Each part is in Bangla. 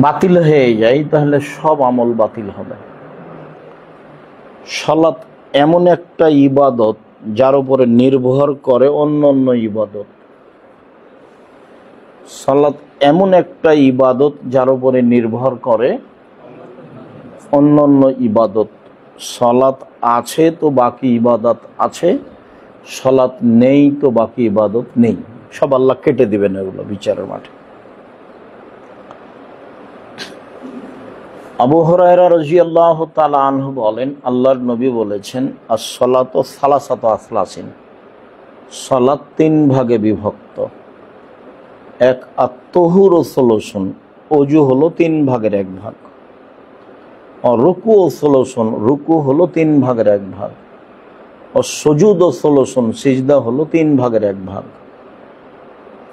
বাতিল হয়ে যায়, তাহলে সব আমল বাতিল হবে। সালাত এমন একটা ইবাদত যার উপরে নির্ভর করে অন্য অন্য ইবাদত। সালাত এমন একটা ইবাদত যার উপরে নির্ভর করে অন্য অন্য ইবাদত। সালাত আছে তো বাকি ইবাদত আছে, সালাত নেই তো বাকি ইবাদত নেই। সব আল্লাহ কেটে দিবেন এগুলো বিচারের মাঠে। আবু হুরায়রা রাদিয়াল্লাহু তাআলা আনহু বলেন, আল্লাহর নবী বলেছেন, আস-সালাতু সালাসাতু আসলাসিন, সালাত তিন ভাগে বিভক্ত। এক আত-তাহুর ও সলুশন, ওযু হলো তিন ভাগের এক ভাগ। আর রুকু ও সলুশন, রুকু হলো তিন ভাগের এক ভাগ। আর সুজুদ ও সলুশন, সিজদা হলো তিন ভাগের এক ভাগ।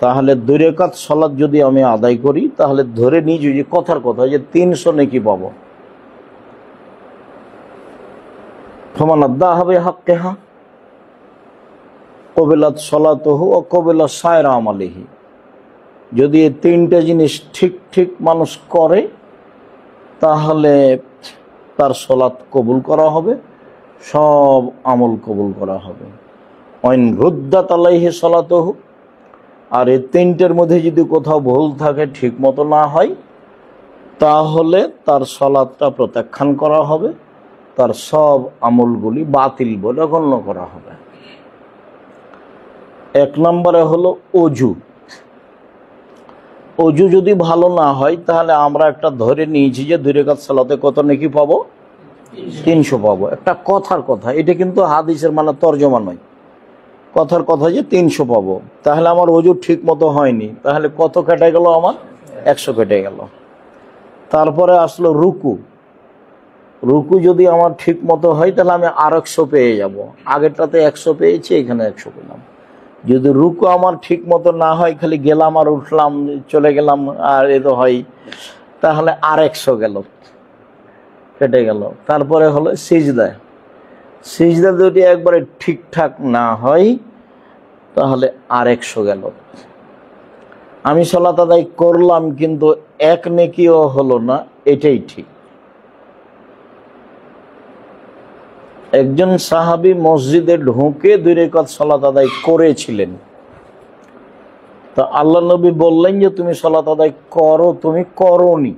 তাহলে 2 রাকাত সালাত যদি আমি আদায় করি, তাহলে ধরে নিই যে কথার কথা যে 300 নেকি পাবো। ফামান আদ্দাহা বিহাক্কিহা কবিলাত সালাতুহু ওয়া কবিলা সায়রা আমালিহি। যদি এই তিনটা জিনিস ঠিক ঠিক মানুষ করে, তাহলে তার সালাত কবুল করা হবে, সব আমল কবুল করা হবে। ওয়াইন রুদ্দাত আলাইহি সালাতুহু, আর এই তিনটের মধ্যে যদি কোথাও ভুল থাকে, ঠিক মতো না হয়, তাহলে তার সালাতটা প্রত্যাখ্যান করা হবে, তার সব আমলগুলি বাতিল বলে গণ্য করা হবে। 1 নম্বরে হলো অজু। অজু যদি ভালো না হয়, তাহলে আমরা একটা ধরে নিয়েছি যে 2 রাকাত সালাতে কত নেকি পাবো? 300 পাবো। একটা কথার কথা, এটা কিন্তু হাদিসের মানে তরজমা নয়, কথার কথা যে 300 পাবো। তাহলে আমার ওযু ঠিক মতো হয়নি, তাহলে কত কেটে গেল? আমার 100 কেটে গেল। তারপরে আসলো রুকু। রুকু যদি আমার ঠিক মতো হয়, তাহলে আমি আর 100 পেয়ে যাব। আগেরটাতে 100 পেয়েছি, এখানে 100 পেলাম। যদি রুকু আমার ঠিক মতো না হয়, খালি গেলাম আর উঠলাম, চলে গেলাম আর এ তো হয়, তাহলে আর 100 গেল, কেটে গেল। তারপরে হলো সিজদা। সিজদা যদি একবারে ঠিকঠাক না হয়, তাহলে আর 100 গেল। আমি সালাত আদায় করলাম, কিন্তু 1 নেকিও হলো না, এটাই ঠিক। একজন সাহাবী মসজিদে ঢুকে 2 রাকাত সালাত আদায় করেছিলেন। তা আল্লাহ নবী বললেন যে তুমি সালাত আদায় করো, তুমি করোনি।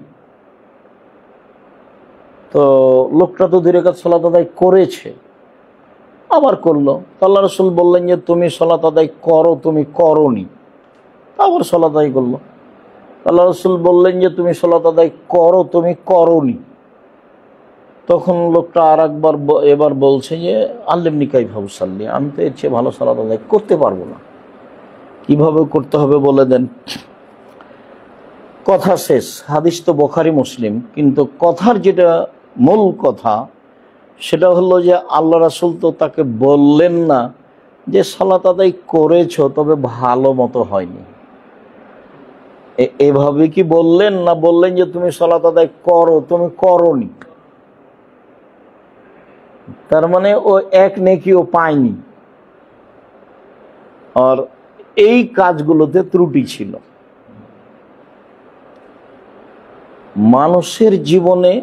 তো লোকটা তো 2 রাকাত সালাত আদায় করেছে, আবার করলো। আল্লাহ রাসূল বললেন যে তুমি সালাত আদায় করো, তুমি করোনি। আবার সালাত আদায় করলো। আল্লাহ রাসূল বললেন যে তুমি সালাত আদায় করো, তুমি করোনি। তখন লোকটা আর একবার এবার বলছে যে আল্লিমনি কাইফা উসাল্লি, আমি তো এর চেয়ে ভালো সালাত আদায় করতে পারবো না, কিভাবে করতে হবে বলে দেন। কথা শেষ। হাদিস তো বুখারী মুসলিম, কিন্তু কথার যেটা মূল কথা, সেটা হলো যে আল্লাহ রাসূল তো তাকে বললেন না যে সালাত আদায় করেছো, তবে ভালো মতো হয়নি। এভাবে কি বললেন? না, বললেন যে তুমি সালাত আদায় করো, তুমি করোনি। তার মানে ও 1 নেকিও পায়নি। আর এই কাজগুলোতে ত্রুটি ছিল। মানুষের জীবনে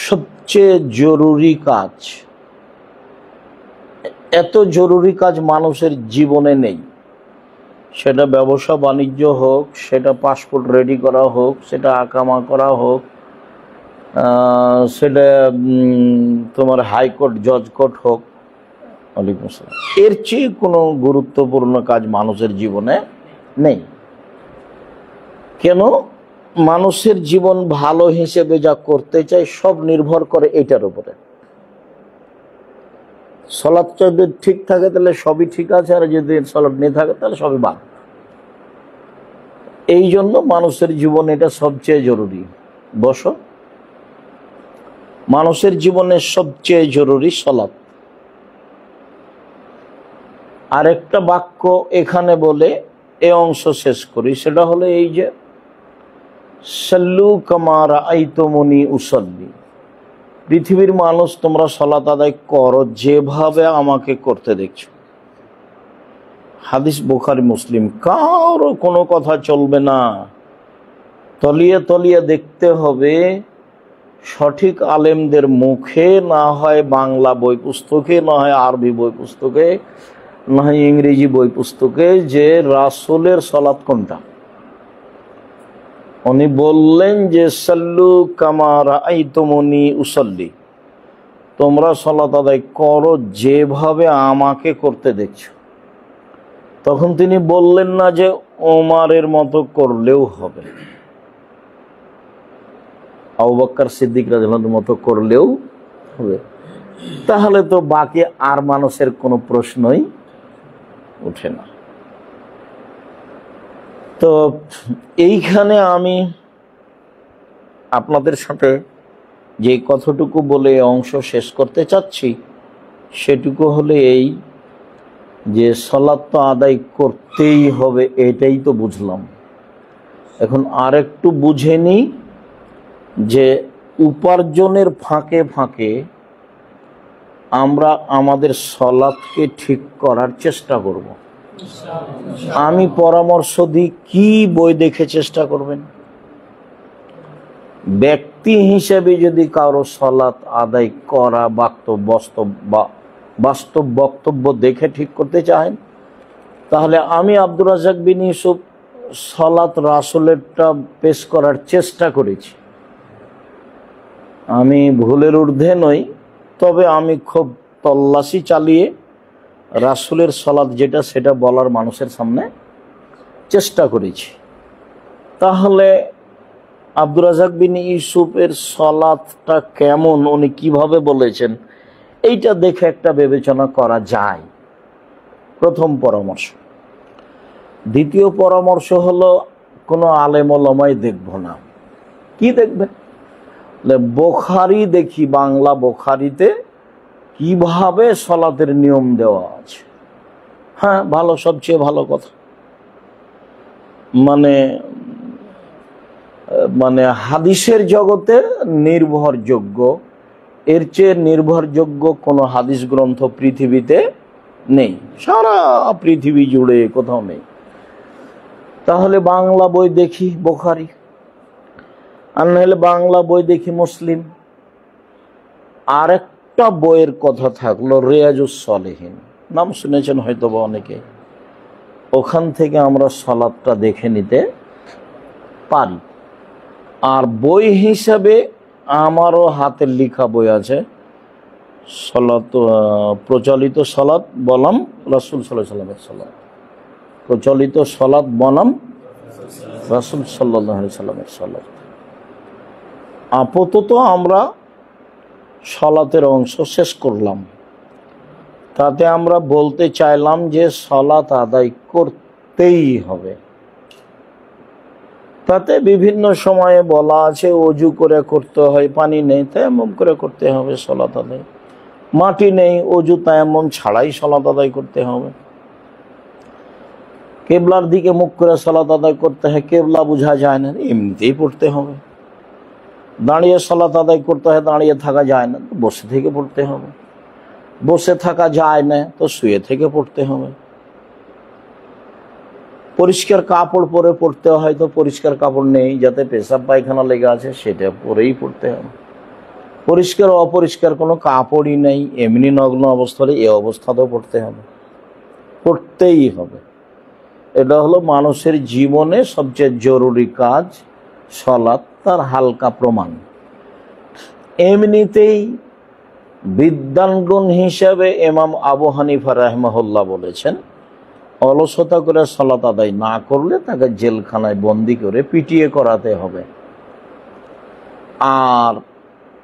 সবচেয়ে জরুরি কাজ, এত জরুরি কাজ মানুষের জীবনে নেই। সেটা ব্যবসা বাণিজ্য হোক, সেটা পাসপোর্ট রেডি করা হোক, সেটা আকামা করা হোক, সেটা তোমার হাইকোর্ট জজ কোর্ট হোক, এর চেয়ে কোনো গুরুত্বপূর্ণ কাজ মানুষের জীবনে নেই। কেন? মানুষের জীবন ভালো হিসেবে যা করতে চায়, সব নির্ভর করে এটার উপরে। সালাত যদি ঠিক থাকে, তাহলে সবই ঠিক আছে, আর যদি সালাত নেই থাকে, তাহলে সবই বাদ। এই জন্য মানুষের জীবন এটা সবচেয়ে জরুরি। বসো। মানুষের জীবনে সবচেয়ে জরুরি সালাত। আরেকটা বাক্য এখানে বলে এই অংশ শেষ করি, সেটা হলো এই যে সাল্লু কামা রাআইতুমুনি উসাল্লি। পৃথিবীর মানুষ, তোমরা সালাত আদায় করো যেভাবে আমাকে করতে দেখছো। হাদিস বুখারী মুসলিম। কারো কোনো কথা চলবে না। তলিয়ে তলিয়ে দেখতে হবে সঠিক আলেমদের মুখে, না হয় বাংলা বই পুস্তকে, না হয় আরবি বই পুস্তকে, না হয় ইংরেজি বই পুস্তকে, যে রাসূলের সালাত কোনটা। উনি বললেন যে সাল্লু কামা রাআইতুমুনি উসাল্লি, তোমরা সালাত আদায় করো যেভাবে আমাকে করতে দেখছো। তখন তিনি বললেন না যে ওমরের মতো করলেও হবে, আবু বকর সিদ্দিক রাদিয়াল্লাহু আনহুর মতো করলেও হবে। তাহলে তো বাকি আর মানুষের কোনো প্রশ্নই ওঠে না। তো এইখানে আমি আপনাদের সাথে যে কথাটুকু বলে অংশ শেষ করতে চাচ্ছি সেটুকু হলে এই যে সালাত তো আদায় করতেই হবে, এটাই তো বুঝলাম। এখন আরেকটু বুঝে নিই যে উপার্জনের ফাঁকে ফাঁকে আমরা আমাদের সালাতকে ঠিক করার চেষ্টা করব। আমি পরামর্শ দিই, কি বই দেখে চেষ্টা করবেন? ব্যক্তি হিসেবে যদি কারো সালাত আদায় করা বাস্তব বক্তব্য দেখে ঠিক করতে চান, তাহলে আমি আব্দুর রাজ্জাক বিন ইউসুফ সালাত রাসূলেরটা পেশ করার চেষ্টা করেছি। আমি ভুলের ঊর্ধ্বে নই, তবে আমি খুব তল্লাশি চালিয়ে রাসূলের সালাত যেটা সেটা বলার মানুষের সামনে চেষ্টা করেছি। তাহলে আব্দুর রাজ্জাক বিন ইউসুফের সালাতটা কেমন, উনি কিভাবে বলেছেন, এইটা দেখে একটা বিবেচনা করা যায়। প্রথম পরামর্শ। দ্বিতীয় পরামর্শ হলো কোনো আলেম ওলামাই দেখব না। কি দেখবেন? বুখারী দেখি, বাংলা বুখারীতে কিভাবে সালাতের নিয়ম দেওয়া আছে। হ্যাঁ, ভালো, সবচেয়ে ভালো কথা। মানে হাদিসের জগতে নির্ভরযোগ্য, এর চেয়ে নির্ভরযোগ্য কোনো হাদিস গ্রন্থ পৃথিবীতে নেই, সারা পৃথিবী জুড়ে কোথাও নেই। তাহলে বাংলা বই দেখি বুখারী, আর নাহলে বাংলা বই দেখি মুসলিম। আরেকটা বইয়ের কথা থাকলো রিয়াজুস সালেহিন, নাম শুনেছেন হয়তো বা অনেকে। ওখান থেকে আমরা সালাতটা দেখে নিতে পারি। আর বই হিসাবে আমারও হাতের লেখা বই আছে, সালাত, প্রচলিত সালাত বনাম রাসূল সাল্লাল্লাহু আলাইহি ওয়াসাল্লামের সালাত, প্রচলিত সালাত বনাম রাসূল সাল্লাল্লাহু আলাইহি ওয়াসাল্লামের সালাত। আপাতত আমরা সালাতের অংশ শেষ করলাম। তাতে আমরা বলতে চাইলাম যে সালাত আদায় করতেই হবে। তাতে বিভিন্ন সময়ে বলা আছে ওযু করে করতে হয়, পানি নেই তায়াম্মুম করে করতে হবে সালাত আদায়, মাটি নেই ওযু তায়াম্মুম ছাড়াই সালাত আদায় করতে হবে, কিবলার দিকে মুখ করে সালাত আদায় করতে হয়, কিবলা বোঝা যায় না এমনিতেই পড়তে হবে, দাঁড়িয়ে সালাত আদায় করতে হয়, দাঁড়িয়ে থাকা যায় না তো বসে থেকে পড়তে হবে, বসে থাকা যায় না তো শুয়ে থেকে পড়তে হবে, পরিষ্কার কাপড় পরে পড়তে হয় তো পরিষ্কার কাপড় নেই, যাতে পেশাব পায়খানা লেগে আছে সেটা পরেই পড়তে হবে, পরিষ্কার অপরিষ্কার কোনো কাপড়ই নেই, এমনি নগ্ন অবস্থায় এই অবস্থাতেও পড়তে হবে, পড়তেই হবে। এটা হলো মানুষের জীবনে সবচেয়ে জরুরি কাজ সালাত, তার হালকা প্রমাণ। এমনিতেই বিদ্যাঙ্গন হিসাবে ইমাম আবু হানিফা রাহিমাহুল্লাহ বলেছেন, অলসতা করে সালাত আদায় না করলে তাকে জেলখানায় বন্দি করে পিটিয়ে করাতে হবে। আর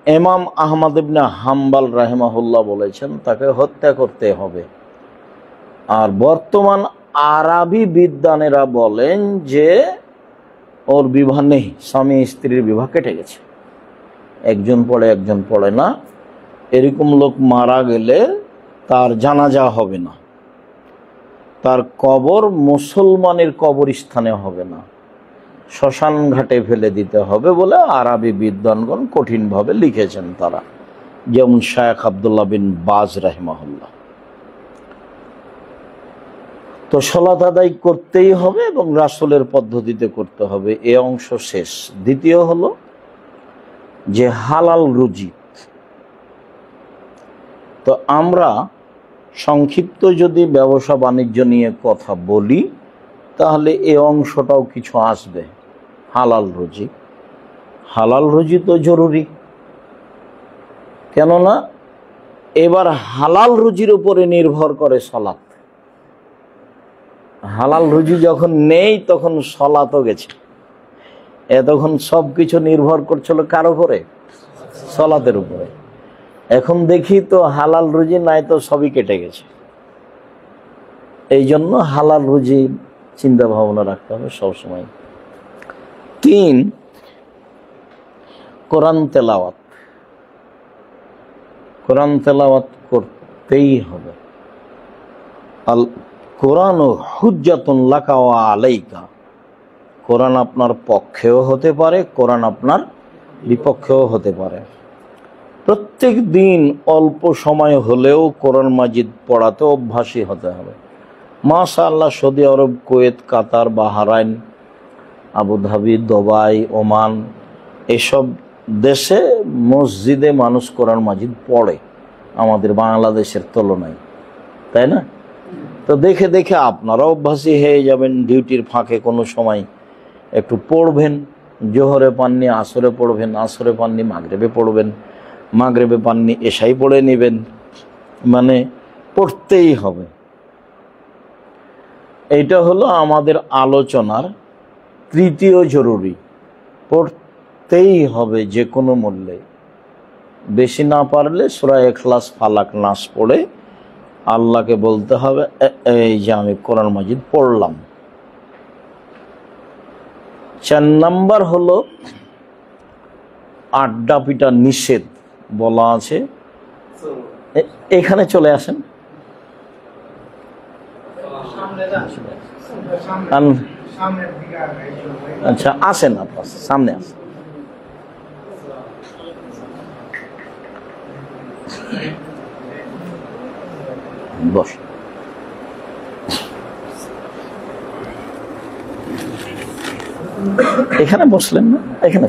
ইমাম আহমদ ইবনে হাম্বল রাহিমাহুল্লাহ বলেছেন তাকে হত্যা করতে হবে। আর বর্তমান আরবি বিদ্বানেরা বলেন যে ওর বিবাহ নেই, স্বামী স্ত্রীর বিবাহ কেটে গেছে, একজন পড়ে একজন পড়ে না, এরকম লোক মারা গেলে তার জানাজা হবে না, তার কবর মুসলমানের কবরস্থানে হবে না, শ্মশান ঘাটে ফেলে দিতে হবে বলে আরবি বিদ্বানগণ কঠিনভাবে লিখেছেন তারা, যেমন শায়েখ আব্দুল্লাহ বিন বাজ রাহিমাহুল্লাহ। তো সালাত আদায় করতেই হবে এবং রাসূলের পদ্ধতিতে করতে হবে, এ অংশ শেষ। দ্বিতীয় হলো যে হালাল রুজি। তো আমরা সংক্ষিপ্ত যদি ব্যবসা বাণিজ্য নিয়ে কথা বলি তাহলে এ অংশটাও কিছু আসবে। হালাল রুজি, হালাল রুজি তো জরুরি, কেননা এবার হালাল রুজির উপরে নির্ভর করে সালাত। হালাল রুজি যখন নেই তখন সালাতও গেছে। তখন সব কিছু নির্ভর করছিল কার উপরে? সালাতের উপরে। এখন দেখি তো হালাল রুজি নাই, তো সবই কেটে গেছে। এই জন্য হালাল রুজি চিন্তা ভাবনা রাখতে হবে সবসময়। 3, কোরআন তেলাওয়াত। কোরআন তেলাওয়াত করতেই হবে। আল কোরআন হুজ্জাতুন লাকা ওয়া আলাইকা। কোরআন আপনার পক্ষেও হতে পারে, কোরআন আপনার বিপক্ষেও হতে পারে। প্রত্যেক দিন অল্প সময় হলেও কোরআন মাজিদ পড়াতে অভ্যাসী হতে হবে। মাশাআল্লাহ, সৌদি আরব, কুয়েত, কাতার, বাহরাইন, আবুধাবি, দুবাই, ওমান, এসব দেশে মসজিদে মানুষ কোরআন মাজিদ পড়ে আমাদের বাংলাদেশের তুলনায়, তাই না? তো দেখে দেখে আপনারা অভ্যাসী হয়ে যাবেন। ডিউটির ফাঁকে কোনো সময় একটু পড়বেন, জোহরে পাননি আসরে পড়বেন, আসরে পাননি মাগরিবে পড়বেন, মাগরিবে পাননি এশাই পড়ে নেবেন। মানে পড়তেই হবে। এইটা হলো আমাদের আলোচনার তৃতীয় জরুরি। পড়তেই হবে যে কোনো মূল্যে। বেশি না পারলে সূরা ইখলাস, ফালাক, নাস পড়ে আল্লাহকে বলতে হবে এই যে আমি কোরআন মাজিদ পড়লাম। 4 নাম্বার হলো আড্ডা পিটা নিষেধ বলা আছে। এখানে চলে আসেন। আচ্ছা আসেন, আপনার সামনে আসেন। বস। এখানে বসলেন না? এখানে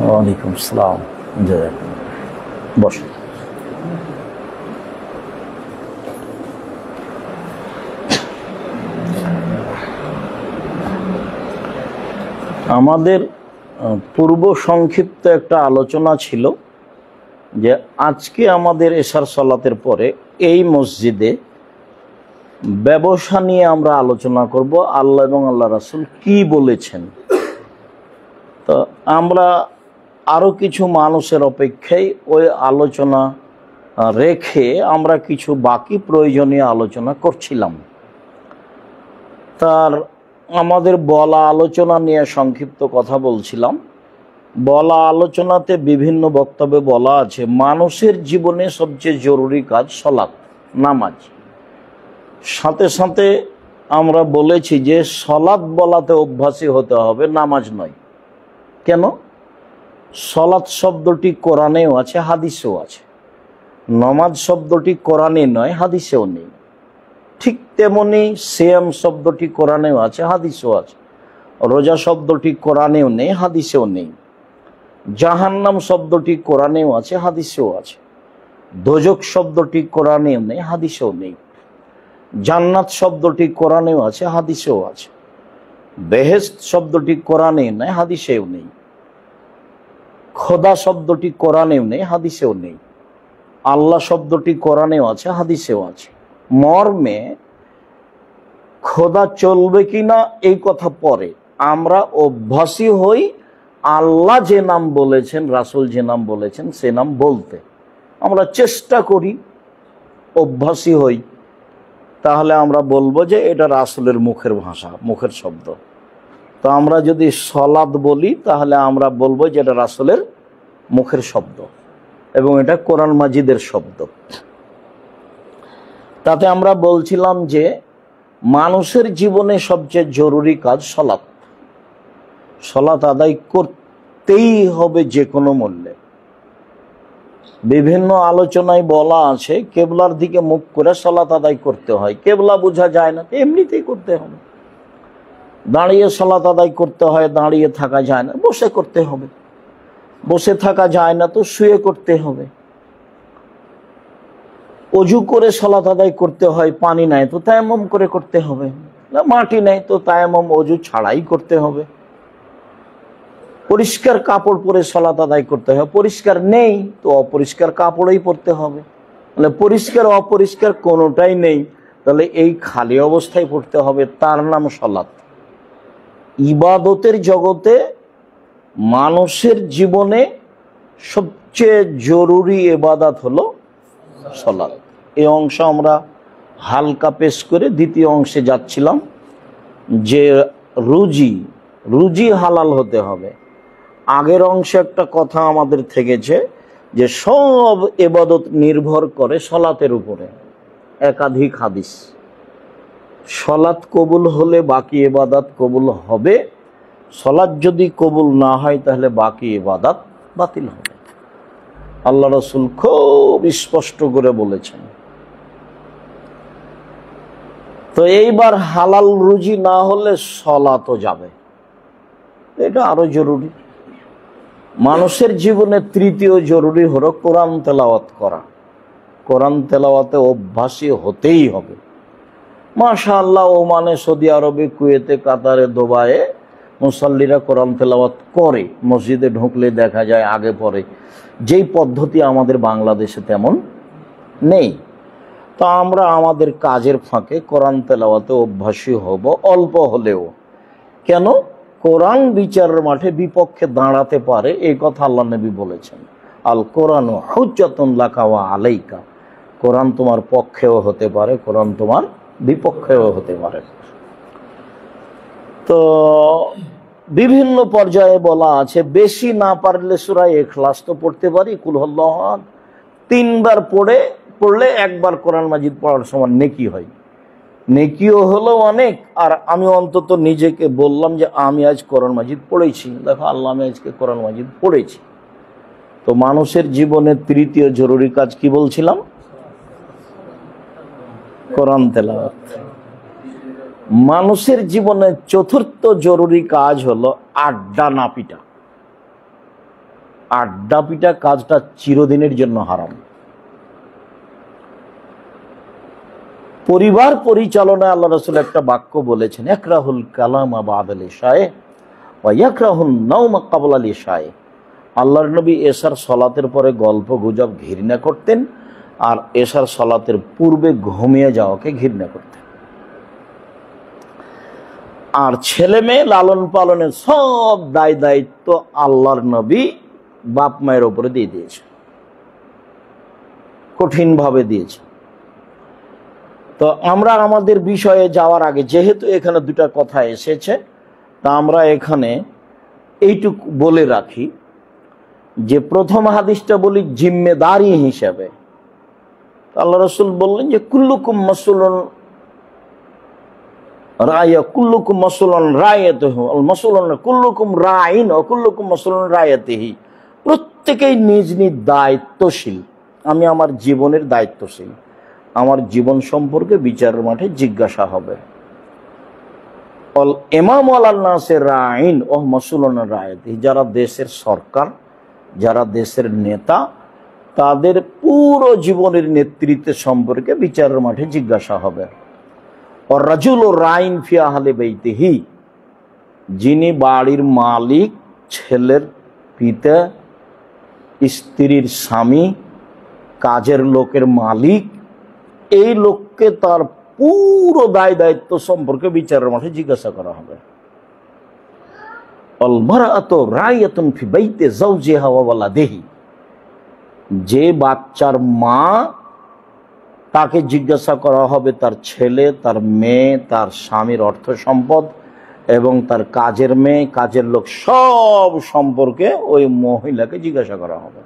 ওয়ালাইকুম আসসালাম। বস। আমাদের পূর্ব সংক্ষিপ্ত একটা আলোচনা ছিল যে আজকে আমাদের এশার সালাতের পরে এই মসজিদে ব্যবসা নিয়ে আমরা আলোচনা করব। আল্লাহ এবং আল্লাহ রাসূল কি বলেছেন। তো আমরা আরও কিছু মানুষের অপেক্ষায় ওই আলোচনা রেখে আমরা কিছু বাকি প্রয়োজনীয় আলোচনা করছিলাম। তার আমাদের বলা আলোচনা নিয়ে সংক্ষিপ্ত কথা বলছিলাম। বলা আলোচনাতে বিভিন্ন বক্তব্যে বলা আছে মানুষের জীবনে সবচেয়ে জরুরি কাজ সালাত, নামাজ। সাথে সাথে আমরা বলেছি যে সালাত বলাতে অভ্যাসী হতে হবে, নামাজ নয়। কেন? সালাত শব্দটি কোরআনেও আছে, হাদিসেও আছে। নামাজ শব্দটি কোরআনে নয়, হাদিসেও নেই। ঠিক তেমনি সিয়াম শব্দটি কোরআনেও আছে, হাদিসেও আছে। রোজা শব্দটি কোরআনেও নেই, হাদিসেও নেই। জাহান্নাম শব্দটি কোরআনেও আছে, হাদিসেও আছে। দোজক শব্দটি কোরআনেও নেই, হাদিসেও নেই। জান্নাত শব্দটি কোরআনেও আছে, হাদিসেও আছে। বেহেশত শব্দটি কোরআনেও নেই, হাদিসেও নেই। খোদা শব্দটি কোরআনেও নেই, হাদিসেও নেই। আল্লাহ শব্দটি কোরআনেও আছে, হাদিসেও আছে। মর্মে খোদা চলবে কিনা এই কথা পরে, আমরা অভ্যাসী হই আল্লাহ যে নাম বলেছেন, রাসূল যে নাম বলেছেন সে নাম বলতে। আমরা চেষ্টা করি, অভ্যাসী হই। তাহলে আমরা বলবো যে এটা রাসূলের মুখের ভাষা, মুখের শব্দ। তো আমরা যদি সালাত বলি তাহলে আমরা বলবো যে এটা রাসূলের মুখের শব্দ এবং এটা কোরআন মাজিদের শব্দ। তাতে আমরা বলছিলাম যে মানুষের জীবনে সবচেয়ে জরুরি কাজ সালাত। সালাত আদায় করতেই হবে যে কোনো মূল্যে। বিভিন্ন আলোচনায় বলা আছে কেবলার দিকে মুখ করে সালাত আদায় করতে হয়। কেবলা বোঝা যায় না, এমনিতেই করতে হবে। দাঁড়িয়ে সালাত আদায় করতে হয়, দাঁড়িয়ে থাকা যায় না, বসে করতে হবে। বসে থাকা যায় না তো শুয়ে করতে হবে। অজু করে সালাত আদায় করতে হয়, পানি নাই তো তায়াম্মুম করে করতে হবে, না মাটি নাই তো তায়াম্মুম অজু ছাড়াই করতে হবে। পরিষ্কার কাপড় পরে সালাত আদায় করতে হবে, পরিষ্কার নেই তো অপরিষ্কার কাপড়েই পরতে হবে। তাহলে পরিষ্কার অপরিষ্কার কোনোটাই নেই, তাহলে এই খালি অবস্থায় পড়তে হবে, তার নাম সালাত। ইবাদতের জগতে মানুষের জীবনে সবচেয়ে জরুরি ইবাদত হলো সালাত। এই অংশ আমরা হালকা পেশ করে দ্বিতীয় অংশে যাচ্ছিলাম, যে রুজি হালাল হতে হবে। আগের অংশে একটা কথা আমাদের থেকেছে যে সব ইবাদত নির্ভর করে সালাতের উপরে, একাধিক হাদিস। সালাত কবুল হলে বাকি ইবাদত কবুল হবে, সালাত যদি কবুল না হয় তাহলে বাকি ইবাদত বাতিল হবে। আল্লাহ রাসূল খুব স্পষ্ট করে বলেছেন। তো এইবার হালাল রুজি না হলে সালাতও যাবে, এটা আরো জরুরি। মানুষের জীবনে তৃতীয় জরুরি হলো কোরআন তেলাওয়াত করা। কোরআন তেলাওয়াতে অভ্যাসী হতেই হবে। মাশাআল্লাহ, ওমানে, সৌদি আরবে, কুয়েতে, কাতারে, দুবাইয়ে মুসাল্লিরা কোরআন তেলাওয়াত করে, মসজিদে ঢুকলে দেখা যায় আগে পরে। যেই পদ্ধতি আমাদের বাংলাদেশে তেমন নেই। তো আমরা আমাদের কাজের ফাঁকে কোরআন তেলাওয়াতে অভ্যাসী হব, অল্প হলেও। কেন? কোরআন বিচারের মাঠে বিপক্ষে দাঁড়াতে পারে, এই কথা আল্লাহ নবী বলেছেন। আল কোরআন হুজ্জাতুন লাকা ওয়া আলাইকা। কোরআন তোমার পক্ষেও হতে পারে, কোরআন তোমার বিপক্ষেও হতে পারে। তো বিভিন্ন পর্যায়ে বলা আছে, বেশি না পারলে সূরা ইখলাস তো পড়তে পারি, কুল হুয়াল্লাহু আহাদ 3 বার পড়লে একবার কোরআন মাজিদ পড়ার সমান নেকি হয়। নেকিও হলো অনেক। আর আমি অন্তত নিজেকে বললাম যে আমি আজ কোরআন মাজিদ পড়েছি, দেখো আল্লাহ, আমি আজকে কোরআন মাজিদ পড়েছি। তো মানুষের জীবনে তৃতীয় জরুরি কাজ কি বলছিলাম? কোরআন তেলাওয়াত। মানুষের জীবনে চতুর্থ জরুরি কাজ হলো আড্ডা না পিটা। আড্ডা পিটা কাজটা চিরদিনের জন্য হারাম। পরিবার পরিচালনায় আল্লাহ রাসূল একটা বাক্য বলেছেন, ইয়াকরাহুল কালামা বাদাল ইশায়ে ওয়া ইয়াকরাহুন নাওমা ক্বাবলাল ইশায়ে। আল্লাহর নবী এশার সালাতের পরে গল্প গুজব ঘৃণা করতেন, আর এশার সালাতের পূর্বে ঘুমিয়ে যাওয়াকে ঘৃণা করতেন। আর ছেলে মেয়ে লালন পালনের সব দায় দায়িত্ব আল্লাহর নবী বাপ মায়ের উপরে দিয়ে দিয়েছে, কঠিনভাবে দিয়েছে। তো আমরা আমাদের বিষয়ে যাওয়ার আগে, যেহেতু এখানে দুটা কথা এসেছে, তা আমরা এখানে এইটুকু বলে রাখি যে প্রথম হাদিসটা বলি জিম্মেদারি হিসাবে। আল্লাহ রাসূল বললেন যে কুল্লুকুম মাসউলুন রায়া কুল্লুকুম মাসউলুন রায়াতুহু আল মাসউলুন কুল্লুকুম রাইন ওয়া কুল্লুকুম মাসউলুন রায়াতিহি। প্রত্যেকেই নিজ নিজ দায়িত্বশীল। আমি আমার জীবনের দায়িত্বশীল, আমার জীবন সম্পর্কে বিচারের মাঠে জিজ্ঞাসা হবে। অল ইমাম আলান নাসের রাইন ওয়া মাসউলুন রায়াতিহি। যারা দেশের সরকার, যারা দেশের নেতা, তাদের পুরো জীবনের নেতৃত্ব সম্পর্কে বিচারের মাঠে জিজ্ঞাসা হবে। আর রাজুল রাইন ফি আহলি বাইতিহি। যিনি বাড়ির মালিক, ছেলের পিতা, স্ত্রীর স্বামী, কাজের লোকের মালিক, এই লোককে তার পুরো দায় দায়িত্ব সম্পর্কে বিচারের মাঠে জিজ্ঞাসা করা হবে। আল মারআতু রাইয়াতুন ফি বাইতি যাওজিহা ওয়া ওয়ালাদিহি। যে বাচ্চার মা, তাকে জিজ্ঞাসা করা হবে তার ছেলে, তার মেয়ে, তার স্বামীর অর্থ সম্পদ এবং তার কাজের মেয়ে, কাজের লোক, সব সম্পর্কে ওই মহিলাকে জিজ্ঞাসা করা হবে।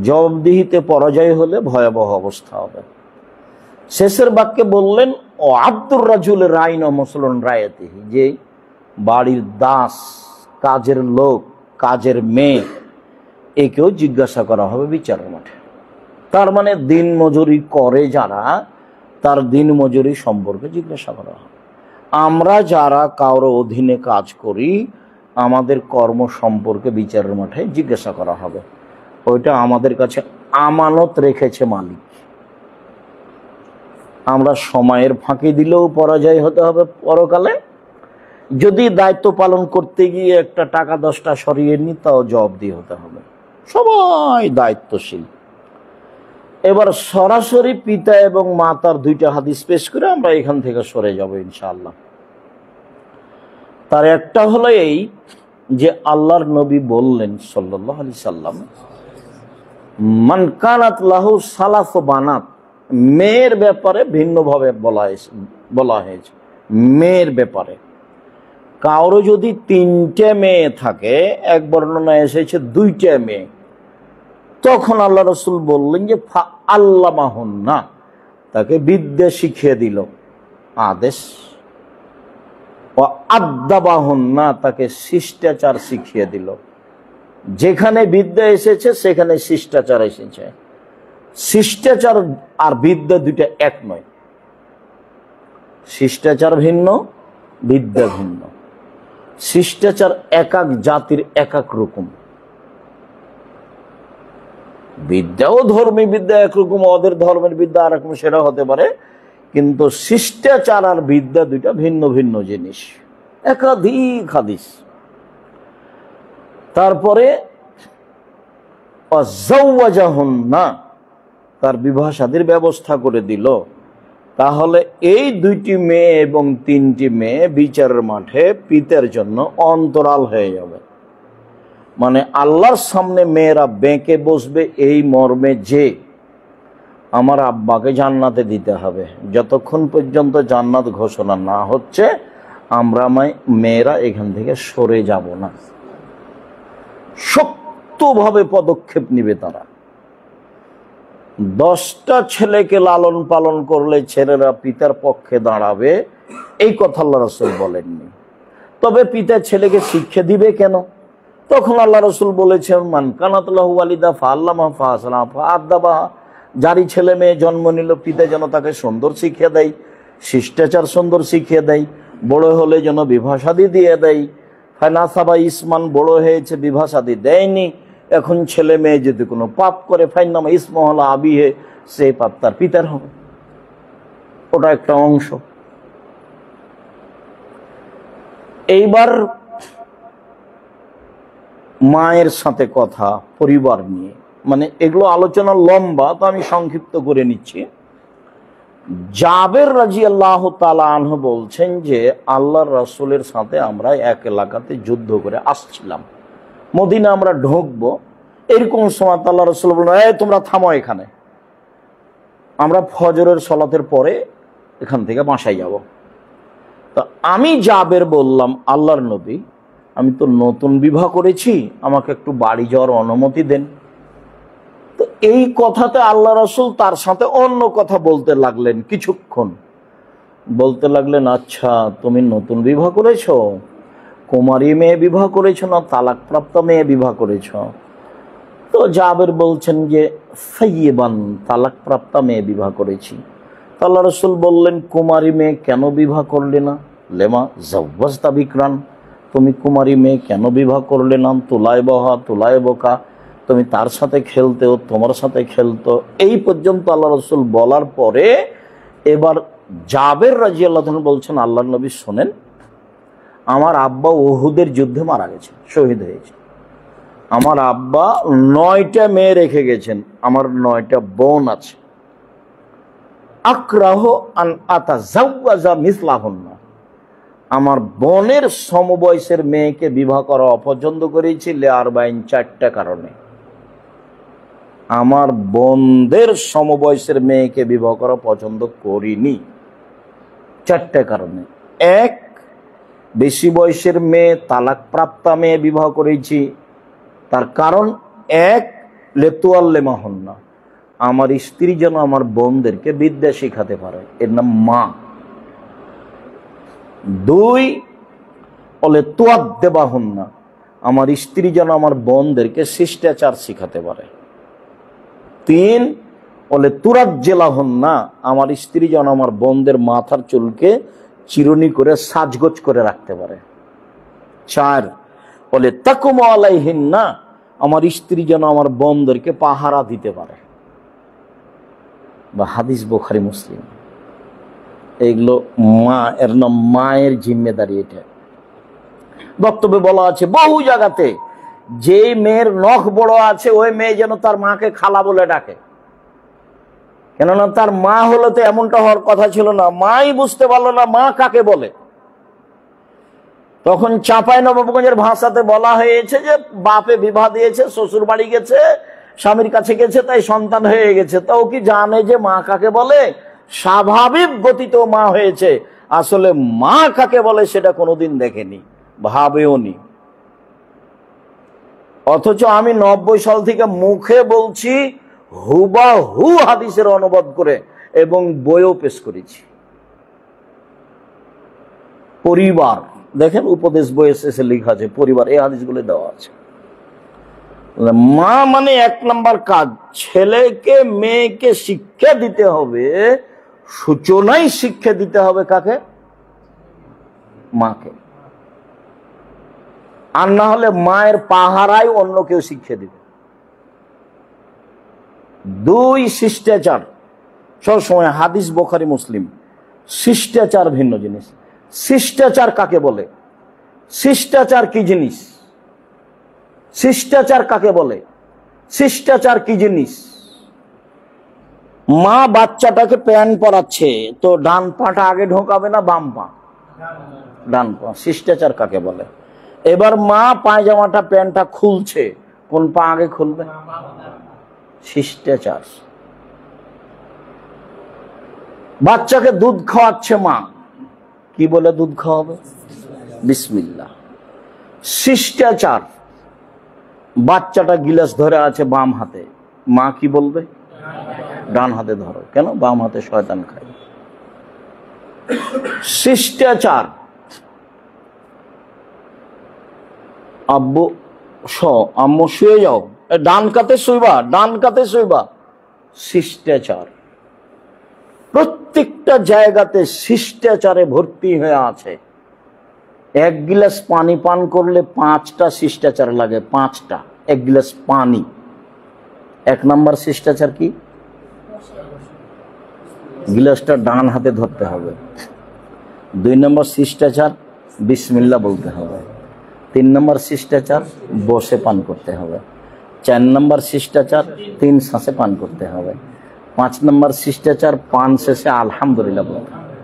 জবাবদিহিতে পরাজয় হলে ভয়াবহ অবস্থা হবে। শেষের বাক্যে বললেন ও আব্দুর রাজুল রাইন ও মাসউলুন রায়াতিহি। যে বাড়ির দাস, কাজের লোক, কাজের মেয়ে, একেও জিজ্ঞাসা করা হবে বিচারের মাঠে। তার মানে দিন মজুরি করে যারা, তার দিন মজুরি সম্পর্কে জিজ্ঞাসা করা হবে। আমরা যারা কারো অধীনে কাজ করি, আমাদের কর্ম সম্পর্কে বিচারের মাঠে জিজ্ঞাসা করা হবে। ওইটা আমাদের কাছে আমানত রেখেছে মালিক। আমরা সময়ের ফাঁকি দিলেও পরাজয় হতে হবে পরকালে। যদি দায়িত্ব পালন করতে গিয়ে একটা টাকা 10টা সরিয়ে নি, তাও জবাবদিহি হতে হবে। সবাই দায়িত্বশীল। এবার সরাসরি পিতা এবং মাতার 2টা হাদিস পেশ করে আমরা এখান থেকে সরে যাব ইনশাআল্লাহ। তার একটা হলো এই যে আল্লাহর নবী বললেন সাল্লাল্লাহু আলাইহি সাল্লাম, মান কানাত লাহু সালাসু বানাত, মেয়ের ব্যাপারে ভিন্নভাবে বলা হয়েছে। মেয়ের ব্যাপারে কারো যদি 3টে মেয়ে থাকে, এক বর্ণনায় এসেছে 2টে মেয়ে, তখন আল্লাহ রাসূল বললেন যে ফা আল্লামাহুন্না, তাকে বিদ্যা শিখিয়ে দিল, আদেশ। ও আদ্দাবাহুন্না, তাকে শিষ্টাচার শিখিয়ে দিল। যেখানে বিদ্যা এসেছে সেখানে শিষ্টাচার এসেছে। শিষ্টাচার আর বিদ্যা 2টা এক নয়। শিষ্টাচার ভিন্ন, বিদ্যা ভিন্ন। শিষ্টাচার এক এক জাতির এক এক রকম। বিদ্যাও ধর্মী বিদ্যা একরকম, ওদের ধর্মের বিদ্যা আর রকম, সেটা হতে পারে। কিন্তু শিষ্টাচার আর বিদ্যা 2টা ভিন্ন ভিন্ন জিনিস। একাধিক হাদিস। তারপরে তার বিবাহ শাদীর ব্যবস্থা করে দিল। তাহলে এই 2টি মেয়ে এবং 3টি মেয়ে বিচারের মাঠে পিতার জন্য অন্তরাল হয়ে যাবে। মানে আল্লাহর সামনে মেয়েরা বেঁকে বসবে এই মর্মে যে আমার আব্বাকে জান্নাতে দিতে হবে। যতক্ষণ পর্যন্ত জান্নাত ঘোষণা না হচ্ছে, আমরা মেয়েরা এখান থেকে সরে যাব না। শক্তভাবে পদক্ষেপ নিবে তারা। 10টা ছেলেকে লালন পালন করলে ছেলেরা পিতার পক্ষে দাঁড়াবে, এই কথা আল্লাহ রাসূল বলেননি। তবে পিতা ছেলেকে শিক্ষা দিবে কেন? তখন আল্লাহ রাসূল বলেছেন, মান কানাত লাহু ওয়ালিদা ফাআল্লামা ফাআসনা ফাআদ্দাবাহা, যারই ছেলে মেয়ে জন্ম নিল, পিতা যেন তাকে সুন্দর শিক্ষা দেয়, শিষ্টাচার সুন্দর শিখিয়ে দেয়। বড় হলে যেন বিবাহ শাদী দিয়ে দেয়। ফানাসাবা ইসমান, বড় হয়েছে বিবাহ শাদী দেয়নি, এখন ছেলে মেয়ে যদি কোনো পাপ করে, ফাইনামা ইসমুহু আবিহে, সেই পাপ তার পিতার হবে। ওটা একটা অংশ। এইবার মায়ের সাথে কথা, পরিবার নিয়ে, মানে এগুলো আলোচনা লম্বা, তো আমি সংক্ষিপ্ত করে নিচ্ছি। জাবের রাদিয়াল্লাহু তাআলা আনহু বলছেন যে আল্লাহর রাসূলের সাথে আমরা এক এলাকাতে যুদ্ধ করে আসছিলাম। মদিনা আমরা ঢুকবো, এরকম সময় আল্লাহ রাসূল বললেন, এই তোমরা থামো এখানে, আমরা ফজরের সালাতের পরে এখান থেকে বাসায় যাব। তা আমি জাবের বললাম, আল্লাহর নবী, আমি তো নতুন বিবাহ করেছি, আমাকে একটু বাড়ি যাওয়ার অনুমতি দেন। তো এই কথাতে আল্লাহ রাসূল তার সাথে অন্য কথা বলতে লাগলেন। কিছুক্ষণ বলতে লাগলেন, আচ্ছা তুমি নতুন বিবাহ করেছো, কুমারী মেয়ে বিবাহ করেছো না তালাকপ্রাপ্ত মেয়ে বিবাহ করেছো? তো জাবের বলছেন যে সাইয়্যিবান, তালাকপ্রাপ্ত মেয়ে বিবাহ করেছি। তো আল্লাহ রাসূল বললেন, কুমারী মেয়ে কেন বিবাহ করলে না? লেমা জাওয়াজতা বিকরান, তুমি কুমারী মেয়ে কেন বিবাহ করলে না? তুলায় বহা তুলায় বোকা, তুমি তার সাথে খেলতেও, তোমার সাথে খেলতো। এই পর্যন্ত আল্লাহ রাসূল বলার পরে এবার জাবের রাদিয়াল্লাহু আনহু বলছেন, আল্লাহর নবী শোনেন, আমার আব্বা উহুদের যুদ্ধে মারা গেছে, শহীদ হয়েছে। আমার আব্বা 9টা মেয়ে রেখে গেছেন, আমার 9টা বোন আছে। আক্রাহ আন আতাজাওয়াজা মিসলাহুন্না, আমার বোনের সমবয়সের মেয়েকে বিবাহ করা অপছন্দ করেছি। লিআরবাইন, 4টা কারণে। আমার বোনদের সমবয়সের মেয়েকে বিবাহ করা পছন্দ করিনি, 4টা কারণে। 1, বেশি বয়সের মেয়ে, তালাকপ্রাপ্তা মেয়ে বিবাহ করেছি, তার কারণ 1, লেতুয়াল্লেমাহুন্না, আমার স্ত্রী যেন আমার বোনদেরকে বিদ্যা শিখাতে পারে, এর নাম মা। 2, বলে তুয়াদ্দেবাহুন্না, আমার স্ত্রী যেন আমার বোনদেরকে শিষ্টাচার শিখাতে পারে। 3 বলে তুরাজ্জেলা হন না, আমার স্ত্রী যেন আমার বোনদের মাথার চুলকে চিরুনি করে সাজগোজ করে রাখতে পারে। 4 বলে তাকুম আলাইহিন না, আমার স্ত্রী যেন আমার বোনদেরকে পাহারা দিতে পারে। বা হাদিস বুখারী মুসলিম। এইগুলো মা, এর নাম মায়ের জিম্মেদারি। এটা বক্তব্যে বলা আছে বহু জায়গাতে, যে মেয়ের নখ বড় আছে ওই মেয়ে যেন তার মাকে খালা বলে ডাকে, কেননা তার মা হলো তো এমনটা হওয়ার কথা ছিল না। মাই বুঝতে পারলো না মা কাকে বলে। তখন চাঁপাইনবাবগঞ্জের ভাষাতে বলা হয়েছে যে বাপে বিবাহ দিয়েছে, শ্বশুর বাড়ি গেছে, স্বামীর কাছে গেছে, তাই সন্তান হয়ে গেছে। তো ও কি জানে যে মা কাকে বলে? স্বাভাবিক গতিতে মা হয়েছে, আসলে মা কাকে বলে সেটা কোনোদিন দেখেনি, ভাবেও নি। অথচ আমি 90 সাল থেকে মুখে বলছি, হুবাহু হাদিসের অনুবাদ করে এবং বইও পেশ করেছি। পরিবার দেখেন, উপদেশ বইয়ে শেষে লেখা আছে পরিবার, এই হাদিসগুলো দেওয়া আছে। মা মানে 1 নম্বর কাজ, ছেলেকে মেয়েকে শিক্ষা দিতে হবে, সূচনায় শিক্ষা দিতে হবে কাকে? মাকে। আর না হলে মায়ের পাহারায় অন্য কেউ শিক্ষা দিবে। 2 শিষ্টাচার, সবসময় হাদিস বুখারী মুসলিম। শিষ্টাচার ভিন্ন জিনিস। শিষ্টাচার কাকে বলে? শিষ্টাচার কি জিনিস? শিষ্টাচার কাকে বলে? শিষ্টাচার কি জিনিস? মা বাচ্চাটাকে প্যান্ট পরাচ্ছে, তো ডান পাটা আগে ঢোকাবে না বাম পা? ডান পা। শিষ্টাচার কাকে বলে? এবার মা পায়জামাটা প্যান্টটা খুলছে, কোন পা আগে খুলবে? শিষ্টাচার। বাচ্চাকে দুধ খাওয়াচ্ছে মা, কি বলে দুধ খাওয়াবে? বিসমিল্লাহ। শিষ্টাচার। বাচ্চাটা গিলাস ধরে আছে বাম হাতে, মা কি বলবে? ডান হাতে ধরো। কেন? বাম হাতে শয়তান খায়। শিষ্টাচার। আব্বু আম্মু শুয়ে যাও, ডান কাতে শুইবা, ডান কাতে শুইবা। শিষ্টাচার। প্রত্যেকটা জায়গাতে শিষ্টাচারে ভর্তি হয়ে আছে। 1 গিলাস পানি পান করলে 5টা শিষ্টাচার লাগে, 5টা। 1 গিলাস পানি। 1 নম্বর শিষ্টাচার কি? গিলাসটা ডান হাতে ধরতে হবে। 2 নম্বর শিষ্টাচার বিসমিল্লাহ বলতে হবে। 3 নম্বর শিষ্টাচার বসে পান করতে হবে। 4 নম্বর শিষ্টাচার 3 শ্বাসে পান করতে হবে। 5 নম্বর শিষ্টাচার পান শেষে আলহামদুলিল্লাহ বলতে হবে।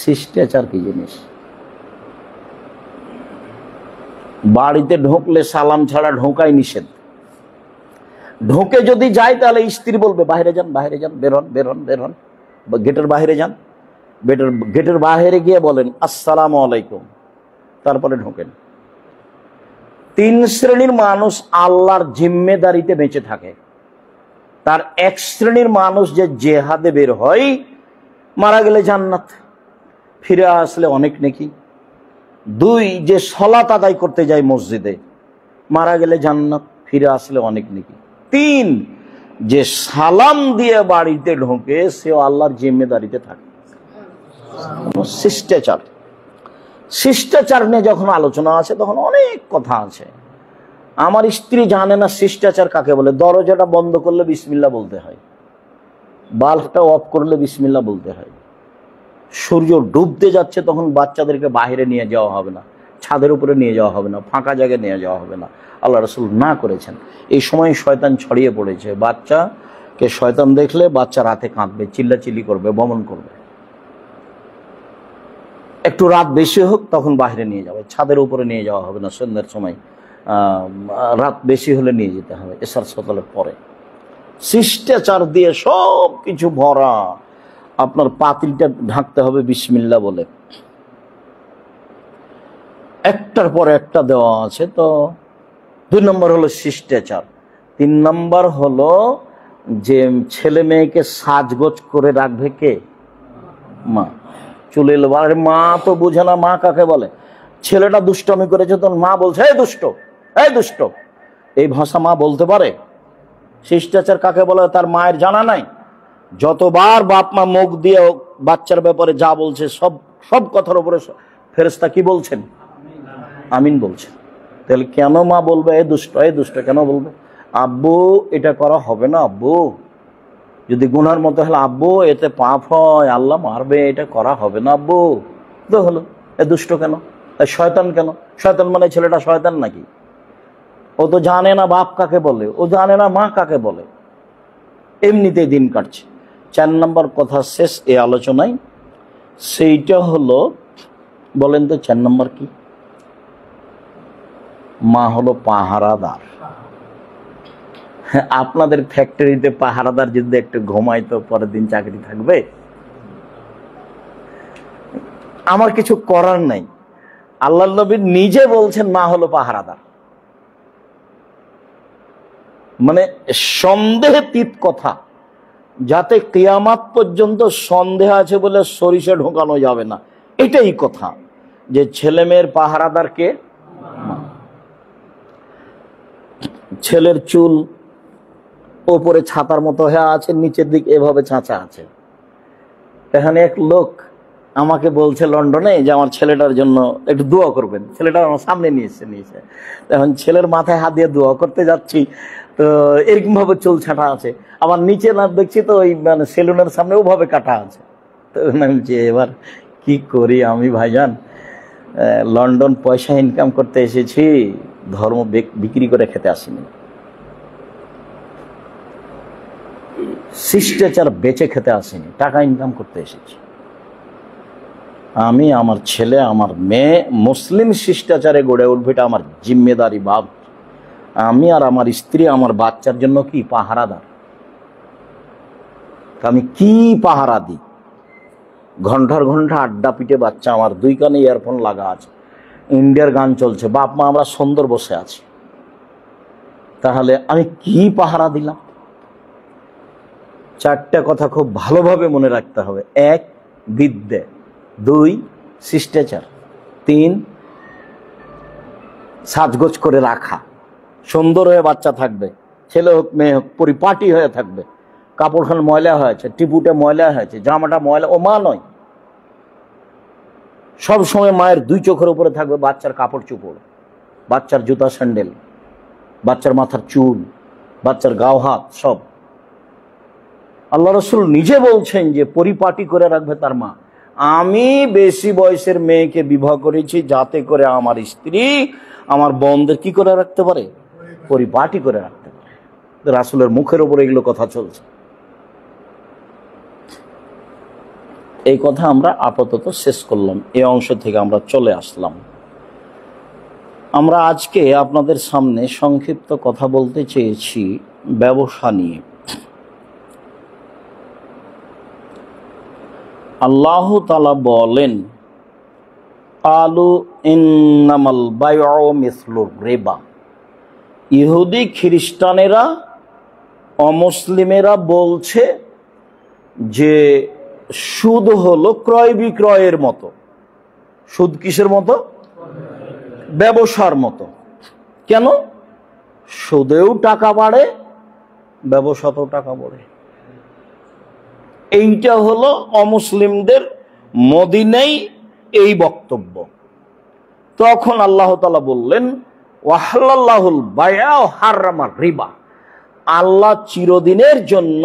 শিষ্টাচার কি জিনিস? বাড়িতে ঢুকলে সালাম ছাড়া ঢোকাই নিষেধ। ঢোকে যদি যায় তাহলে স্ত্রী বলবে বাইরে যান, বাইরে যান, বেরোন, বেরোন, বেরোন। গেটের বাইরে যান, গেটের বাইরে গিয়ে বলেন আসসালামু আলাইকুম, তারপরে ঢোকেন। 3 শ্রেণীর মানুষ আল্লাহর জিম্মেদারিতে বেঁচে থাকে। তার 1 শ্রেণীর মানুষ যে জেহাদে বের হয়, মারা গেলে জান্নাত, ফিরে আসলে অনেক নেকি। 2 যে সালাত আদায় করতে যায় মসজিদে, মারা গেলে জান্নাত, ফিরে আসলে অনেক নেকি। 3 যে সালাম দিয়ে বাড়িতে ঢোকে, সেও আল্লাহর জিম্মেদারিতে থাকে। শিষ্টাচার। শিষ্টাচার নিয়ে যখন আলোচনা আছে তখন অনেক কথা আছে। আমার স্ত্রী জানে না শিষ্টাচার কাকে বলে। দরজাটা বন্ধ করলে বিসমিল্লাহ বলতে হয়, বাল্বটা অফ করলে বিসমিল্লাহ বলতে হয়। সূর্য ডুবতে যাচ্ছে তখন বাচ্চাদেরকে বাইরে নিয়ে যাওয়া হবে না, ছাদের উপরে নিয়ে যাওয়া হবে না, ফাঁকা জায়গায় নিয়ে যাওয়া হবে না। আল্লাহ রাসূল না করেছেন। এই সময় শয়তান ছড়িয়ে পড়েছে। বাচ্চাকে শয়তান দেখলে বাচ্চা রাতে কাঁদবে, চিল্লাচিল্লি করবে, বমন করবে। একটু রাত বেশি হোক তখন বাইরে নিয়ে যাবে, ছাদের উপরে নিয়ে যাওয়া হবে না। সন্ধ্যার সময়, রাত বেশি হলে নিয়ে যেতে হবে, এশার সকালের পরে। শিষ্টাচার দিয়ে সব কিছু ভরা। আপনার পাতিলটা ঢাকতে হবে বিসমিল্লাহ বলে। একটার পর একটা দেওয়া আছে। তো 2 নম্বর হলো শিষ্টাচার। 3 নম্বর হলো যে ছেলে মেয়েকে সাজগোজ করে রাখবে কে? মা। চুলে মা তো বুঝে না মা কাকে বলে। ছেলেটা দুষ্টমি করেছে, তখন মা বলছে এই দুষ্ট, এই দুষ্ট। এই ভাষা মা বলতে পারে? শিষ্টাচার কাকে বলে তার মায়ের জানা নাই? যতবার বাপ মা মুখ দিয়ে বাচ্চার ব্যাপারে যা বলছে সব সব কথার উপরে ফেরেশতা কি বলছেন? আমিন বলছেন। তাহলে কেন মা বলবে এই দুষ্ট, এই দুষ্ট কেন বলবে? আব্বু এটা করা হবে না, আব্বু যদি গুনার মতো হলে আব্বু এতে পাপ হয়, আল্লাহ মারবে, এটা করা হবে না আব্বু। তো হলো এ দুষ্ট কেন, শয়তান কেন? শয়তান মানে ছেলেটা শয়তান নাকি? ও তো জানে না বাপ কাকে বলে, ও জানে না মা কাকে বলে, এমনিতেই দিন কাটছে। 4 নম্বর কথা শেষ এই আলোচনায়, সেইটা হলো, বলেন তো 4 নম্বর কি? মা হলো পাহারাদার। আপনাদের ফ্যাক্টরিতে পাহারাদার যদি একটু ঘুমাইতো পরের দিন চাকরি থাকবে? আমার কিছু করার নাই। আল্লাহর নবী নিজে বলছেন মা হলো পাহারাদার। মানে সন্দেহাতীত কথা, যাতে কিয়ামত পর্যন্ত সন্দেহ আছে বলে সরিষা ঢোকানো যাবে না, এটাই কথা। যে ছেলে মেয়ের পাহারাদার কে? ছেলের চুল ওপরে ছাতার মতো হয়ে আছে, নিচের দিক এভাবে ছাঁচা আছে। এখানে এক লোক আমাকে বলছে লন্ডনে যে আমার ছেলেটার জন্য একটু দোয়া করবেন। ছেলেটা আমার সামনে নিয়েছে। এখন ছেলের মাথায় হাত দিয়ে দোয়া করতে যাচ্ছি, তো এরকম ভাবে চুল ছাঁটা আছে, আবার নিচে না দেখছি তো ওই মানে সেলুনের সামনে ওভাবে কাটা আছে। তো বলছি এবার কি করি আমি ভাইজান, লন্ডন পয়সা ইনকাম করতে এসেছি, ধর্ম বিক্রি করে খেতে আসিনি। শিষ্টাচার বেচে খেতে আসিনি, টাকা ইনকাম করতে এসেছি। আমি, আমার ছেলে, আমার মেয়ে মুসলিম শিষ্টাচারে গড়ে উঠবে, এটা আমার জিম্মেদারি ভাব। আমি আর আমার স্ত্রী আমার বাচ্চার জন্য কি পাহারাদার। আমি কি পাহারা দিই? ঘন্টার ঘন্টা আড্ডা পিটে বাচ্চা, আমার 2 কানে ইয়ারফোন লাগা আছে, ইন্ডিয়ার গান চলছে, বাপ মা আমরা সুন্দর বসে আছি, তাহলে আমি কি পাহারা দিলাম? 4টা কথা খুব ভালোভাবে মনে রাখতে হবে। 1 বিদ্যে, 2 শিষ্টাচার, 3 সাজগোজ করে রাখা, সুন্দর হয়ে বাচ্চা থাকবে, ছেলে হোক মেয়ে হোক, পরিপাটি হয়ে থাকবে। কাপড়খান ময়লা হয়েছে, টিপুটে ময়লা হয়েছে, জামাটা ময়লা, ও মা নয়। সব সময় মায়ের 2 চোখের উপরে থাকবে বাচ্চার কাপড় চোপড়, বাচ্চার জুতা স্যান্ডেল, বাচ্চার মাথার চুল, বাচ্চার গাও হাত সব। আল্লাহ রসুল নিজে বলছেন যে পরিপাটি করে রাখবে তার মা। আমি বেশি বয়সের মেয়েকে বিবাহ করেছি যাতে করে আমার স্ত্রী আমার বোনদের কি করে রাখতে পারে? পরিপাটি করে রাখতে পারে। রাসূলের মুখের উপরে এগুলো কথা চলছে। এই কথা আমরা আপাতত শেষ করলাম, এই অংশ থেকে আমরা চলে আসলাম। আমরা আজকে আপনাদের সামনে সংক্ষিপ্ত কথা বলতে চেয়েছি ব্যবসা নিয়ে। আল্লাহ তাআলা বলেন, আলু ইন্নামাল বাইউ মিসলুর রিবা। ইহুদি খ্রিস্টানেরা, অমুসলিমেরা বলছে যে সুদ হলো ক্রয় বিক্রয়ের মতো। সুদ কিসের মতো? ব্যবসার মতো। কেন? সুদেও টাকা বাড়ে, ব্যবসাতেও টাকা বাড়ে। এইটা হলো অমুসলিমদের মদিনায় এই বক্তব্য। তখন আল্লাহ তাআলা বললেন, ওয়াহাল্লাল্লাহুল বাইআ ওয়া হারামার রিবা। আল্লাহ চিরদিনের জন্য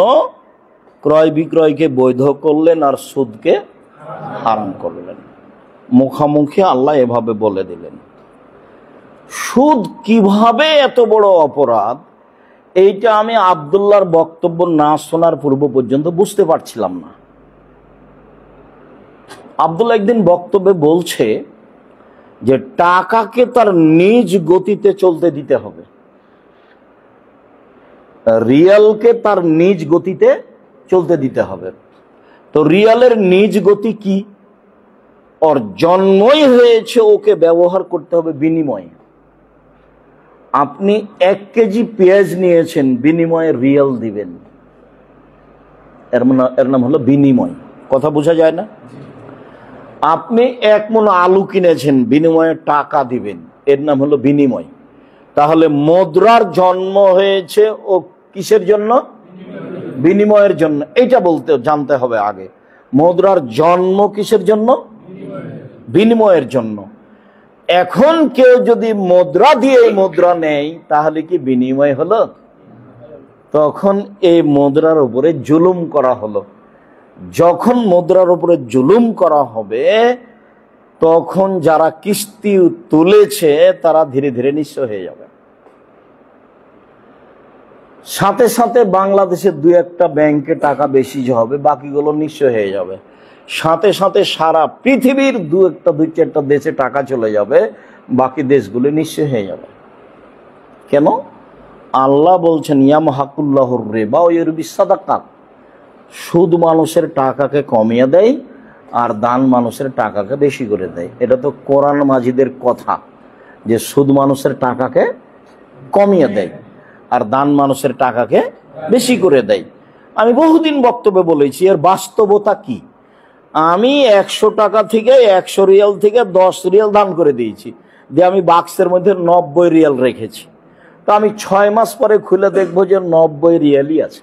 ক্রয় বিক্রয়কে বৈধ করলেন আর সুদকে হারাম করলেন। মুখামুখি আল্লাহ এভাবে বলে দিলেন। সুদ কিভাবে এত বড় অপরাধ, এইটা আমি আব্দুল্লাহর বক্তব্য না শোনার পূর্ব পর্যন্ত বুঝতে পারছিলাম না। আব্দুল্লাহ একদিন বক্তব্যে বলছে যে টাকাকে তার নিজ গতিতে চলতে দিতে হবে, রিয়ালকে তার নিজ গতিতে চলতে দিতে হবে। তো রিয়ালের নিজ গতি কি? ওর জন্মই হয়েছে, ওকে ব্যবহার করতে হবে বিনিময়ে। আপনি 1 কেজি পেঁয়াজ নিয়েছেন, বিনিময়ে রিয়াল দিবেন, এর নাম হলো বিনিময়। কথা বোঝা যায় না? আপনি 1 মণ আলু কিনেছেন, বিনিময়ে টাকা দিবেন, এর নাম হলো বিনিময়। তাহলে মুদ্রার জন্ম হয়েছে ও কিসের জন্য? বিনিময়ের জন্য। এটা বলতে জানতে হবে আগে, মুদ্রার জন্ম কিসের জন্য? বিনিময়ের জন্য। এখন কেউ যদি মুদ্রা দিয়ে এই মুদ্রা নেয়, তাহলে কি বিনিময় হলো? তখন এই মুদ্রার উপরে জুলুম করা হলো। যখন মুদ্রার উপরে জুলুম করা হবে, তখন যারা কিস্তি তুলেছে তারা ধীরে ধীরে নিঃস্ব হয়ে যাবে। সাথে সাথে বাংলাদেশের 2-1টা ব্যাংকে টাকা বেশি হবে, বাকিগুলো নিঃস্ব হয়ে যাবে। সাথে সাথে সারা পৃথিবীর 2-4টা দেশে টাকা চলে যাবে, বাকি দেশগুলো নিঃস্ব হয়ে যাবে। কেন? আল্লাহ বলছেন ইয়ামহাকুল্লাহুর রিবা ওয়া ইউরবিস সাদাকাত, সুদ মানুষের টাকাকে কমিয়ে দেয় আর দান মানুষের টাকাকে বেশি করে দেয়। এটা তো কোরআন মাজিদের কথা যে সুদ মানুষের টাকাকে কমিয়ে দেয় আর দান মানুষের টাকাকে বেশি করে দেয়। আমি বহুদিন বক্তব্যে বলেছি এর বাস্তবতা কি। আমি 100 টাকা থেকে 100 রিয়াল থেকে 10 রিয়াল দান করে দিয়েছি, দিয়ে আমি বাক্সের মধ্যে 90 রিয়াল রেখেছি। তো আমি 6 মাস পরে খুলে দেখবো যে 90 রিয়ালই আছে।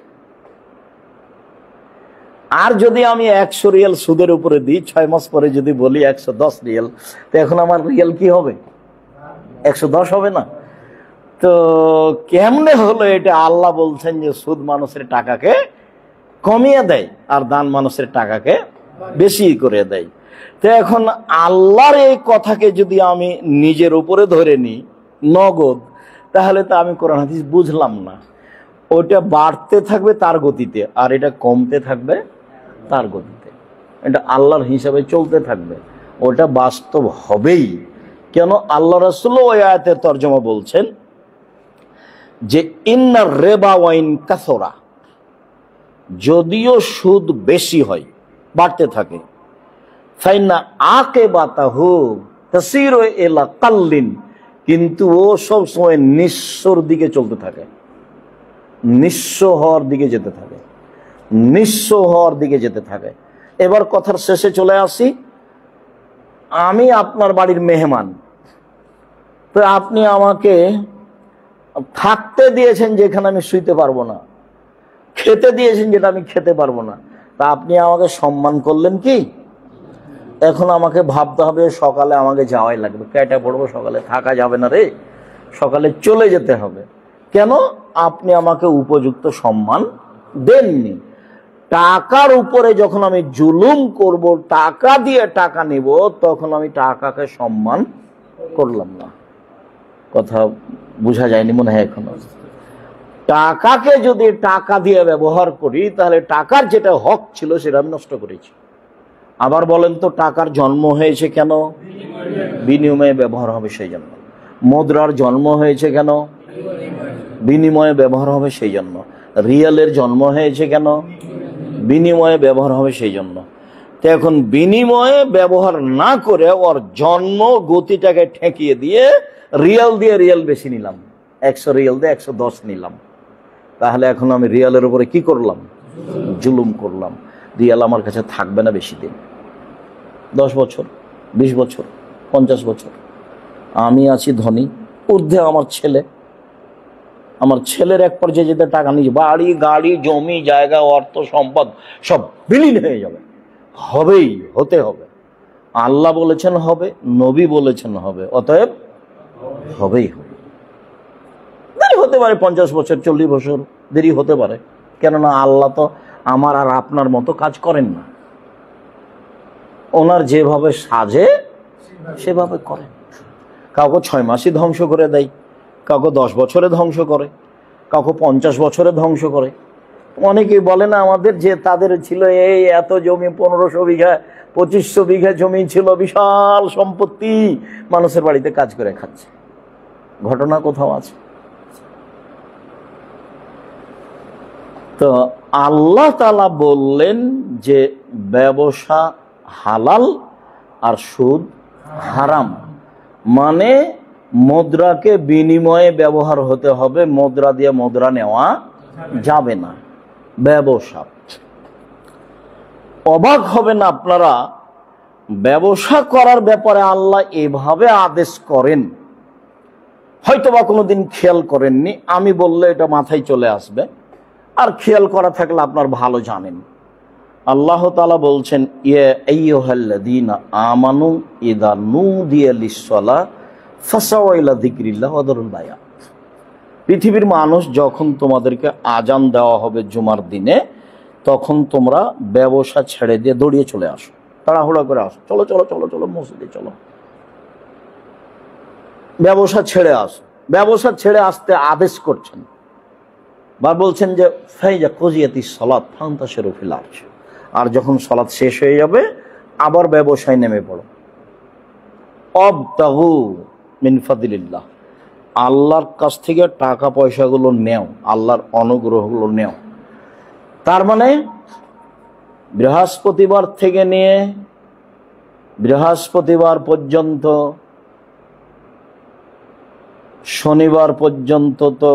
আর যদি আমি 100 রিয়াল সুদের উপরে দিই, 6 মাস পরে যদি বলি 110 রিয়াল, তো এখন আমার রিয়াল কি হবে? 110 হবে না? তো কেমনে হলো এটা? আল্লাহ বলছেন যে সুদ মানুষের টাকাকে কমিয়ে দেয় আর দান মানুষের টাকাকে বেশি করে দেয়। তো এখন আল্লাহর এই কথাকে যদি আমি নিজের উপরে ধরে নিই নগদ, তাহলে তো আমি কোরআন হাদিস বুঝলাম না। ওটা বাড়তে থাকবে তার গতিতে আর এটা কমতে থাকবে তার গতিতে। এটা আল্লাহর হিসাবে চলতে থাকবে, ওটা বাস্তব হবেই। কেন? আল্লাহ রাসূল ওই আয়াতের তরজমা বলছেন যে ইন্নার রিবা ওয়াইন কাসরা, যদিও সুদ বেশি হয়, বাড়তে থাকে, ফাইনা আকিবাতাহু তাসিরু ইলা কাল্লিন, কিন্তু ও সব সময় নিঃস্বর দিকে চলতে থাকে, নিঃস্ব হওয়ার দিকে যেতে থাকে, নিঃস্ব হওয়ার দিকে যেতে থাকে। এবার কথার শেষে চলে আসি। আমি আপনার বাড়ির মেহমান, তো আপনি আমাকে থাকতে দিয়েছেন যেখানে আমি শুইতে পারবো না, খেতে দিয়েছেন যেটা আমি খেতে পারবো না, তা আপনি আমাকে সম্মান করলেন কি? এখন আমাকে ভাবতে হবে সকালে আমাকে যাওয়াই লাগবে, কেটে পড়বো, সকালে থাকা যাবে না রে, সকালে চলে যেতে হবে। কেন? আপনি আমাকে উপযুক্ত সম্মান দেননি। টাকার উপরে যখন আমি জুলুম করব, টাকা দিয়ে টাকা নেব, তখন আমি টাকাকে সম্মান করলাম না। কথা বোঝা যায়নি মনে হয় এখনো? টাকাকে যদি টাকা দিয়ে ব্যবহার করি, তাহলে টাকার যেটা হক ছিল সেটা আমি নষ্ট করেছি। আবার বলেন তো, টাকার জন্ম হয়েছে কেন? বিনিময়ে ব্যবহার হবে সেই জন্য। মুদ্রার জন্ম হয়েছে কেন? বিনিময়ে ব্যবহার হবে সেই জন্য। রিয়ালের জন্ম হয়েছে কেন? বিনিময়ে ব্যবহার হবে সেই জন্য। তো এখন বিনিময়ে ব্যবহার না করে ওর জন্ম গতিটাকে ঠেকিয়ে দিয়ে রিয়াল বেশি নিলাম, 100 রিয়াল দিয়ে 110 নিলাম, তাহলে এখন আমি রিয়ালের উপরে কি করলাম? জুলুম করলাম। রিয়াল আমার কাছে থাকবে না বেশি দিন, 10 বছর, 20 বছর, 50 বছর। আমি আছি ধনী, ঊর্ধ্বে আমার ছেলে, আমার ছেলের এক পর্যায়ে যেতে টাকা নিয়ে বাড়ি গাড়ি জমি জায়গা অর্থ সম্পদ সব বিলীন হয়ে যাবে। হবেই, হতে হবে। আল্লাহ বলেছেন হবে, নবী বলেছেন হবে, অতএব হবেই হবে। দেরি হতে পারে 50 বছর, 40 বছর দেরি হতে পারে, কেননা আল্লাহ তো আমার আর আপনার মতো কাজ করেন না। ওনার যেভাবে সাজে সেভাবে করেন। কাউকে 6 মাসই ধ্বংস করে দেয়, কাউকে 10 বছরে ধ্বংস করে, কাউকে 50 বছরে ধ্বংস করে। অনেকেই বলে না আমাদের যে তাদের ছিল এই এত জমি, 1500 বিঘা 2500 বিঘা জমি ছিল, বিশাল সম্পত্তি, মানুষের বাড়িতে কাজ করে খাচ্ছে। ঘটনা কোথাও আছে? তো আল্লাহ তাআলা বললেন যে ব্যবসা হালাল আর সুদ হারাম, মানে মুদ্রাকে বিনিময়ে ব্যবহার হতে হবে, মুদ্রা দিয়ে মুদ্রা নেওয়া যাবে না। ব্যবসা, অবাক হবেন আপনারা, ব্যবসা করার ব্যাপারে আল্লাহ এভাবে আদেশ করেন, হয়তোবা কোনোদিন খেয়াল করেননি, আমি বললে এটা মাথায় চলে আসবে, আর খেয়াল করা থাকলে আপনার ভালো জানেন। আল্লাহ তাআলা বলছেন, ইয়া আইয়ুহাল্লাযীনা আমানু ইযা নুদিয়া লিস-সালাহ ফাসাউ ইলা যিকরিল্লাহ ওয়া যারুল বাই'a। পৃথিবীর মানুষ, যখন তোমাদেরকে আজান দেওয়া হবে জুমার দিনে, তখন তোমরা ব্যবসা ছেড়ে দিয়ে দৌড়িয়ে চলে আসো, তাড়াহুড়া করে আসো, চলো চলো চলো চলো মসজিদে চলো, ব্যবসা ছেড়ে আসো। ব্যবসা ছেড়ে আসতে আদেশ করছেন, বা বলছেন যে ফাইজা কুজিয়াতিস সালাত ফান্তাশিরু ফিল আরদ, আর যখন সালাত শেষ হয়ে যাবে আবার ব্যবসায় নেমে পড়ো। আবতাগু মিন ফাদলিল্লাহ, আল্লাহর কাছ থেকে টাকা পয়সাগুলো নেও, আল্লাহর অনুগ্রহগুলো নেও। তার মানে বৃহস্পতিবার থেকে নিয়ে বৃহস্পতিবার পর্যন্ত, শনিবার পর্যন্ত তো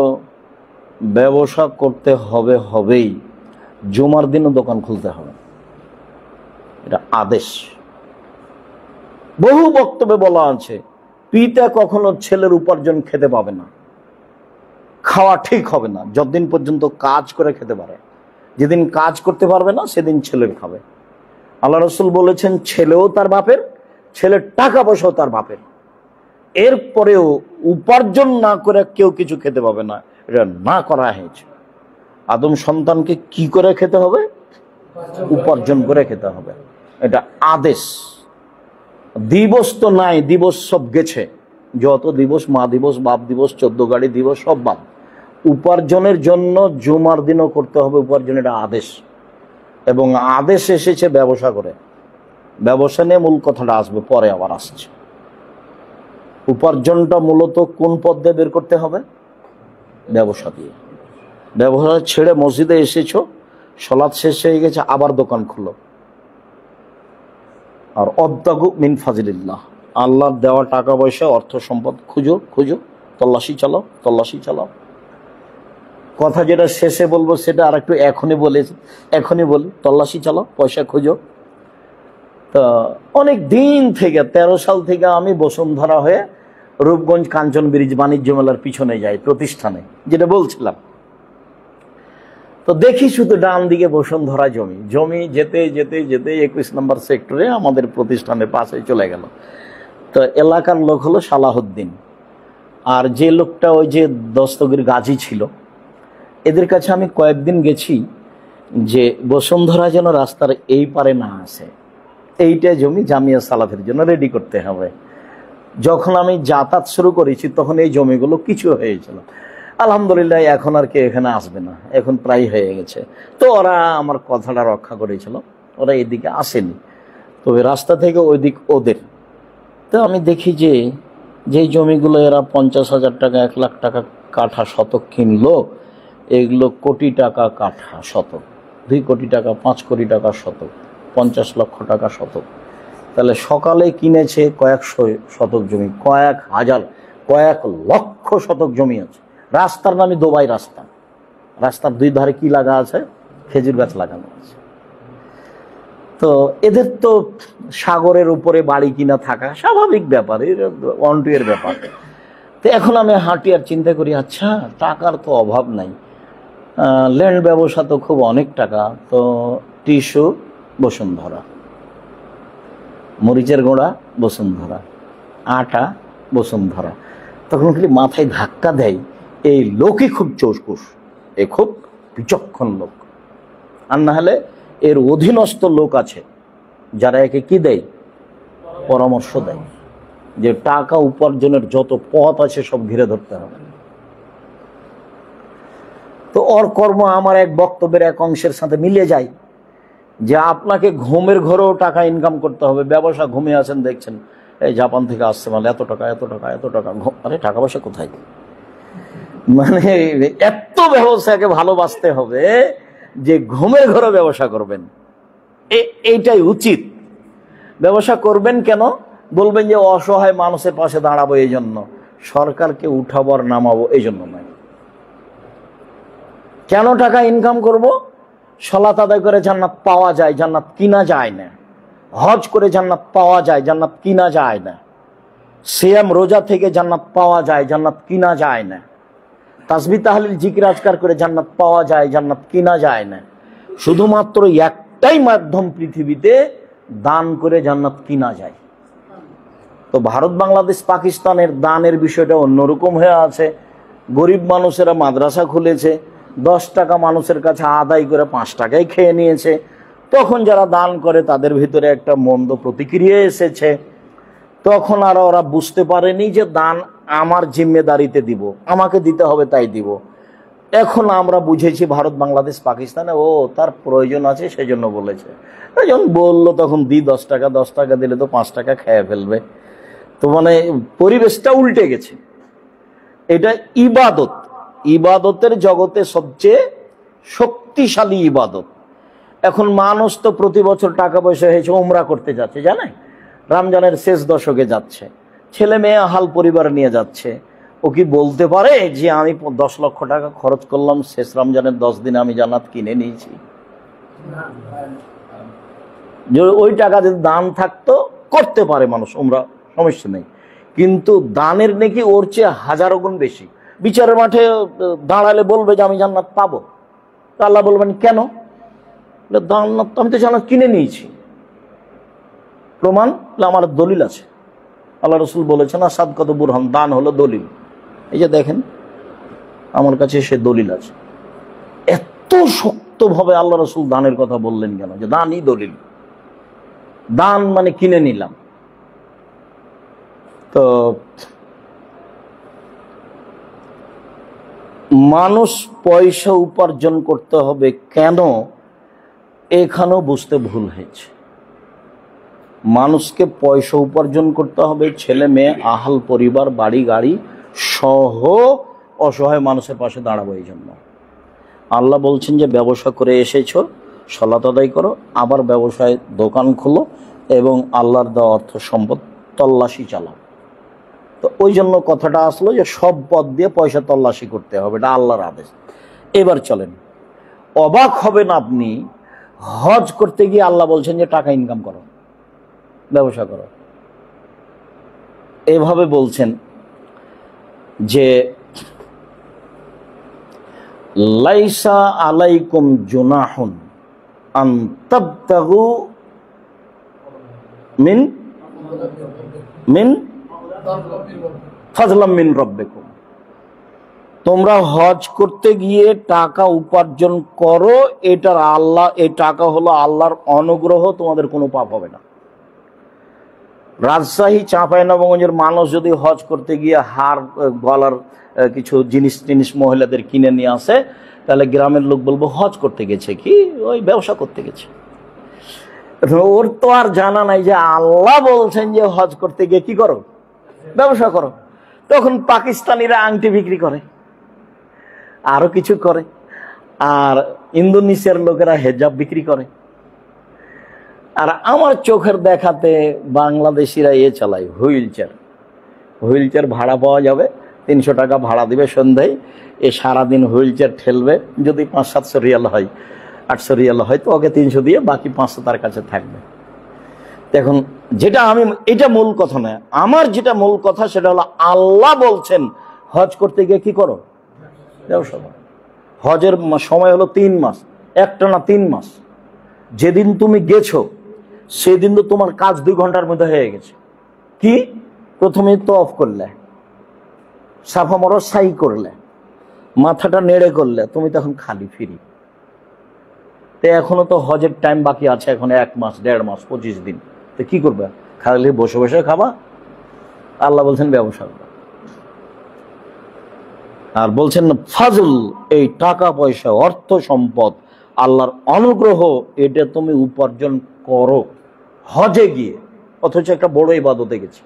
ব্যবসা করতে হবে, হবেই। জুমার দিনও দোকান খুলতে হবে, এটা আদেশ। বহু বক্তব্যে বলা আছে, পিতা কখনো ছেলের উপার্জন খেতে পাবে না, খাওয়া ঠিক হবে না যতদিন পর্যন্ত কাজ করে খেতে পারে। যেদিন কাজ করতে পারবে না সেদিন ছেলের খাবে। আল্লাহ রাসূল বলেছেন, ছেলেও তার বাপের, ছেলের টাকা পয়সাও তার বাপের। এরপরেও উপার্জন না করে কেউ কিছু খেতে পাবে না, এটা না করা হয়েছে। আদম সন্তানকে কি করে খেতে হবে? উপার্জন করে খেতে হবে, এটা আদেশ। দিবস তো নাই, দিবস সব গেছে, যত দিবস, মা দিবস, বাপ দিবস, 14 গাড়ি দিবস সব বাদ। উপার্জনের জন্য জুমার দিনও করতে হবে উপার্জন, এটা আদেশ। এবং আদেশ এসেছে ব্যবসা করে। ব্যবসা নিয়ে মূল কথাটা আসবে, পরে আবার আসছে। উপার্জনটা মূলত কোন পথ দিয়ে বের করতে হবে? ব্যবসা দিয়ে। ব্যবসা ছেড়ে মসজিদে এসেছো, সালাত শেষ হয়ে গেছে, আবার দোকান খুলো। আর অবতাগু মিন ফাজলিল্লাহ, আল্লাহর দেওয়া টাকা পয়সা, অর্থ সম্পদ খুঁজো, খুঁজো, তল্লাশি চালাও, তল্লাশি চালাও। কথা যেটা শেষে বলবো সেটা আর একটু এখনই বলি, তল্লাশি চালাও, পয়সা খুঁজো। তো অনেক দিন থেকে, 13 সাল থেকে আমি বসুন্ধরা হয়ে রূপগঞ্জ কাঞ্চন ব্রিজ বাণিজ্য মেলার পিছনে যাই, প্রতিষ্ঠানে, যেটা বলছিলাম। তো দেখি শুধু ডান দিকে বসুন্ধরা জমি, জমি যেতে যেতে যেতে 21 নম্বর সেক্টরে আমাদের প্রতিষ্ঠানের পাশে চলে গেল। তো এলাকার লোক হলো সালাহুদ্দিন, আর যে লোকটা ওই যে দস্তগীর গাজী ছিল, এদের কাছে আমি কয়েকদিন গেছি যে বসুন্ধরা যেন রাস্তার এই পারে না আসে, এইটা জমি জামিয়া সালাতের জন্য রেডি করতে হবে। যখন আমি যাতায়াত শুরু করেছি তখন এই জমিগুলো কিছু হয়েছিল। আলহামদুলিল্লাহ এখন আর কে এখানে আসবে না, এখন প্রায় হয়ে গেছে। তো ওরা আমার কথাটা রক্ষা করেছিল, ওরা এদিকে আসেনি, তবে রাস্তা থেকে ওই দিক ওদের। তো আমি দেখি যে যেই জমিগুলো এরা 50,000 টাকা, 1 লাখ টাকা কাঠা শতক কিনলো, এগুলো কোটি টাকা কাঠা শতক, 2 কোটি টাকা, 5 কোটি টাকা শতক, 50 লক্ষ টাকা শতক। তাহলে সকালে কিনেছে কয়েকশো শতক জমি, কয়েক হাজার, কয়েক লক্ষ শতক জমি আছে। রাস্তার নামে দুবাই রাস্তা, রাস্তার 2 ধারে কি লাগা আছে? খেজুর গাছ লাগানো আছে। তো এদের তো সাগরের উপরে বাড়ি কিনা থাকা স্বাভাবিক ব্যাপার, এর ব্যাপার। তো এখন আমি হাঁটি আর চিন্তা করি, আচ্ছা টাকার তো অভাব নাই, ল্যান্ড ব্যবসা তো খুব অনেক টাকা। তো টিস্যু বসুন্ধরা, মরিচের গোড়া বসুন্ধরা, আটা বসুন্ধরা। তখন খালি মাথায় ধাক্কা দেয়, এই লোকই খুব চৌকুস, এ খুব বিচক্ষণ লোক। আর না হলে এর অধীনস্থ লোক আছে যারা একে কি দেয়? পরামর্শ দেয় যে টাকা উপার্জনের যত পথ আছে সব ঘিরে ধরতে হবে। তো ওর কর্ম আমার এক বক্তব্যের এক অংশের সাথে মিলিয়ে যায় যে আপনাকে ঘুমের ঘরেও টাকা ইনকাম করতে হবে। ব্যবসা ঘুমিয়ে আছেন, দেখছেন এই জাপান থেকে আসছে মাল, এত টাকা এত টাকা এত টাকা, আরে টাকা পয়সা কোথায়? মানে এত ব্যবসাকে ভালোবাসতে হবে যে ঘুমের ঘরে ব্যবসা করবেন, এইটাই উচিত। ব্যবসা করবেন কেন? বলবেন যে অসহায় মানুষের পাশে দাঁড়াবো, এই জন্য। সরকারকে উঠাবো আর নামাবো এই জন্য নয়। কেন টাকা ইনকাম করব? সালাত আদায় করে জান্নাত পাওয়া যায়, জান্নাত কিনা যায় না। হজ করে জান্নাত পাওয়া যায়, জান্নাত কিনা যায় না। সিয়াম রোজা থেকে জান্নাত পাওয়া যায়, জান্নাত কিনা যায় না। তাসবিহ তাহলিল জিকির আজকার করে জান্নাত পাওয়া যায়, জান্নাত কিনা যায় না। শুধুমাত্র একটাই মাধ্যম পৃথিবীতে, দান করে জান্নাত কিনা যায়। তো ভারত বাংলাদেশ পাকিস্তানের দানের বিষয়টা অন্যরকম হয়ে আছে। গরিব মানুষেরা মাদ্রাসা খুলেছে, 10 টাকা মানুষের কাছে আদায় করে 5 টাকায় খেয়ে নিয়েছে। তখন যারা দান করে তাদের ভিতরে একটা মন্দ প্রতিক্রিয়া এসেছে। তখন আর ওরা বুঝতে পারেনি যে দান আমার জিম্মেদারিতে দিব, আমাকে দিতে হবে তাই দিব। এখন আমরা বুঝেছি ভারত বাংলাদেশ পাকিস্তানে ও তার প্রয়োজন আছে সেজন্য বলেছে। যখন বললো তখন 10 টাকা, 10 টাকা দিলে তো 5 টাকা খেয়ে ফেলবে। তো মানে পরিবেশটা উল্টে গেছে। এটা ইবাদত, ইবাদতের জগতে সবচেয়ে শক্তিশালী ইবাদত। এখন মানুষ তো প্রতি বছর টাকা পয়সা হয়েছে উমরা করতে যাচ্ছে, জানে, রমজানের শেষ দশকে যাচ্ছে, ছেলে মেয়ে হাল পরিবার নিয়ে যাচ্ছে। ও কি বলতে পারে যে আমি 10 লক্ষ টাকা খরচ করলাম, শেষ রমজানের 10 দিন আমি জান্নাত কিনে নিয়েছি? ওই টাকা যদি দান থাকতো করতে পারে মানুষ উমরা, সমস্যা নেই। কিন্তু দানের নাকি ওর চেয়ে 1000 গুণ বেশি। বিচারের মাঠে দাঁড়ালে বলবে যে আমি জান্নাত পাবো। তা আল্লাহ বলবেন কেন? জান্নাত আমি তো জান্নাত কিনে নিয়েছি। প্রমাণ? আমার দলিল আছে। আল্লাহ রসুল বলেছেন না, সাদকাত বুরহান, দান হলো দলিল। এই যে দেখেন আমার কাছে সে দলিল আছে। এত শক্তভাবে আল্লাহ রসুল দানের কথা বললেন কেন? যে দানই দলিল, দান মানে কিনে নিলাম। তো মানুষ পয়সা উপার্জন করতে হবে কেন, এখানেও বুঝতে ভুল হয়েছে। মানুষকে পয়সা উপার্জন করতে হবে, ছেলে মেয়ে আহাল পরিবার বাড়ি গাড়ি সহ অসহায় মানুষের পাশে দাঁড়াবো। এই জন্য আল্লাহ বলছেন যে ব্যবসা করে এসেছো, সালাত আদায় করো, আবার ব্যবসায় দোকান খোলো এবং আল্লাহর দেওয়া অর্থ সম্পদ তল্লাশি চালাও। তো ওই জন্য কথাটা আসলো যে সব পথ দিয়ে পয়সা তল্লাশি করতে হবে, এটা আল্লাহর আদেশ। এবার চলেন, অবাক হবেন আপনি, হজ করতে গিয়ে আল্লাহ বলছেন যে টাকা ইনকাম করো, ব্যবসা করো। এভাবে বলছেন যে লাইসা আলাইকুম জুনাহুন আন তাবতাগু মিন ফাজলাম মিন রাব্বিকুম। তোমরা হজ করতে গিয়ে টাকা উপার্জন করো, এটার আল্লাহ, এই টাকা হলো আল্লাহর অনুগ্রহ, তোমাদের কোনো পাপ হবে না। রাজশাহী চাঁপাইনবাবগঞ্জের মানুষ যদি হজ করতে গিয়ে হার গলার কিছু জিনিস মহিলাদের কিনে নিয়ে আসে, তাহলে গ্রামের লোক বলবো হজ করতে গেছে কি, ওই ব্যবসা করতে গেছে। ওর তো আর জানা নাই যে আল্লাহ বলছেন যে হজ করতে গিয়ে কি করো, ব্যবসা করো। তখন পাকিস্তানিরা আংটি বিক্রি করে, আরো কিছু করে, আর ইন্দোনেশিয়ার লোকেরা হেজাব বিক্রি করে। আর আমার চোখের দেখাতে বাংলাদেশিরা চালায় হুইল চেয়ার ভাড়া পাওয়া যাবে, 300 টাকা ভাড়া দিবে সন্ধ্যায়, এ সারাদিন হুইল চেয়ার ঠেলবে। যদি 500-700 রিয়াল হয়, 800 রিয়াল হয়, তো ওকে 300 দিয়ে বাকি 500 তার কাছে থাকবে। এখন যেটা আমি, এটা মূল কথা নয়, আমার যেটা মূল কথা সেটা হলো আল্লাহ বলছেন হজ করতে গিয়ে কি করো, ব্যবসা করো। হজের সময় হলো 3 মাস, একটা না 3 মাস। যেদিন তুমি গেছো সেদিন তো তোমার কাজ 2 ঘন্টার মধ্যে হয়ে গেছে। কি? প্রথমে তওয়াফ করলে, সাফা মারওয়া সাই করলে, মাথাটা নেড়ে করলে, তুমি তখন খালি ফিরি। তো এখনো তো হজের টাইম বাকি আছে, এখন 1 মাস 1.5 মাস 25 দিন। তো কি করবে? খালি বসে বসে খাবা? আল্লাহ বলছেন ব্যবসা করো। আর বলছেন ফাজল, এই টাকা পয়সা অর্থ সম্পদ আল্লাহর অনুগ্রহ, এটা তুমি উপার্জন করো হজে গিয়ে। অথচ একটা বড় ইবাদতে গেছি।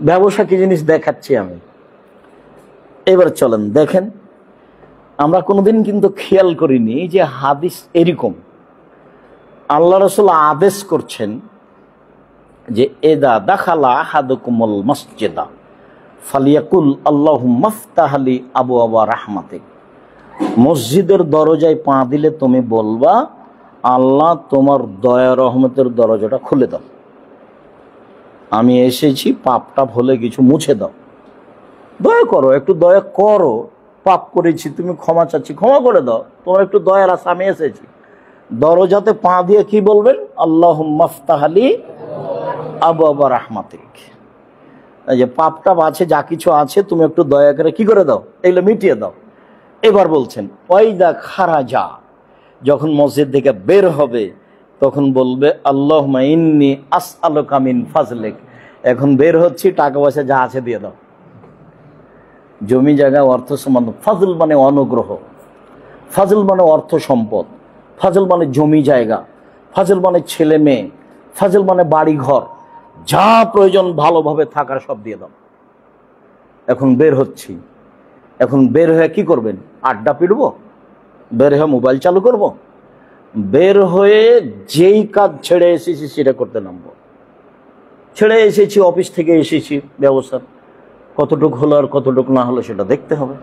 ব্যবসা কি জিনিস দেখাচ্ছি আমি। এবার চলেন দেখেন, আমরা কোনোদিন কিন্তু খেয়াল করিনি যে হাদিস এরকম। আল্লাহ রাসূল আদেশ করছেন যে এদা দাখালা আহাদুকুমুল মসজিদা ফালিয়াকুল আল্লাহুম্মা ফতাহ লি আবওয়াবা রাহমাতিক। মসজিদের দরজায় পা দিলে তুমি বলবা আল্লাহ তোমার দয়া রহমতের দরজাটা খুলে দাও, আমি এসেছি, পাপটা ভুলে কিছু মুছে দাও, দয়া করো, একটু দয়া করো, পাপ করেছি, তুমি ক্ষমা চাচ্ছি, ক্ষমা করে দাও, তোমার একটু দয়ার আশা, আমি এসেছি। দরজাতে পা দিয়ে কি বলবেন? আল্লাহুম্মা ফতাহলি আবওয়াবা রাহমাতিক, এই যে পাপটা আছে, যা কিছু আছে, তুমি একটু দয়া করে কি করে দাও, এগুলো মিটিয়ে দাও। এবার বলছেন ওয়াইদা খারাজা, যখন মসজিদ থেকে বের হবে তখন বলবে আল্লাহুম্মা ইন্নী আসআলুকা মিন ফাজলিক, এখন বের হচ্ছি, টাকা পয়সা যা আছে দিয়ে দাও। জমি জায়গা অর্থ সম্বন্ধ, ফাজল মানে অনুগ্রহ, ফাজল মানে অর্থ সম্পদ, ফাজল মানে জমি জায়গা, ফাজল মানে ছেলে মেয়ে, ফাজল মানে বাড়ি ঘর, যা প্রয়োজন ভালোভাবে থাকার সব দিয়ে দাও। এখন বের হচ্ছি, এখন বের হয়ে কি করবেন? আড্ডা পিটবো? বের হয়ে মোবাইল চালু করব? বের হয়ে যেই কাজ ছেড়ে এসেছি সেটা করতে নামবো। ছেড়ে এসেছি, অফিস থেকে এসেছি, ব্যবসা কতটুকু হলো আর কতটুকু না হলো সেটা দেখতে হবে।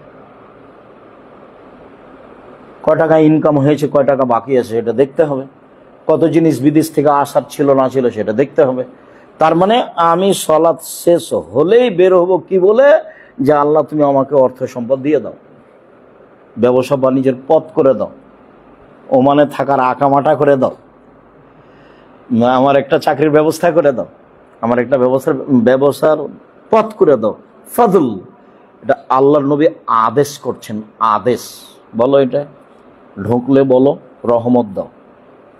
কয় টাকা ইনকাম হয়েছে, কয় টাকা বাকি আছে সেটা দেখতে হবে। কত জিনিস বিদেশ থেকে আসার ছিল না ছিল সেটা দেখতে হবে। তার মানে আমি সালাত শেষ হলেই বের হব কি বলে? যে আল্লাহ তুমি আমাকে অর্থ সম্পদ দিয়ে দাও, ব্যবসা বাণিজ্যের পথ করে দাও, ওমানে থাকার আকামাটা করে দাও, আমার একটা চাকরির ব্যবস্থা করে দাও, আমার একটা ব্যবসার পথ করে দাও। ফাজল, এটা আল্লাহর নবী আদেশ করছেন, আদেশ। বলো এটা, ঢুকলে বলো রহমত দাও,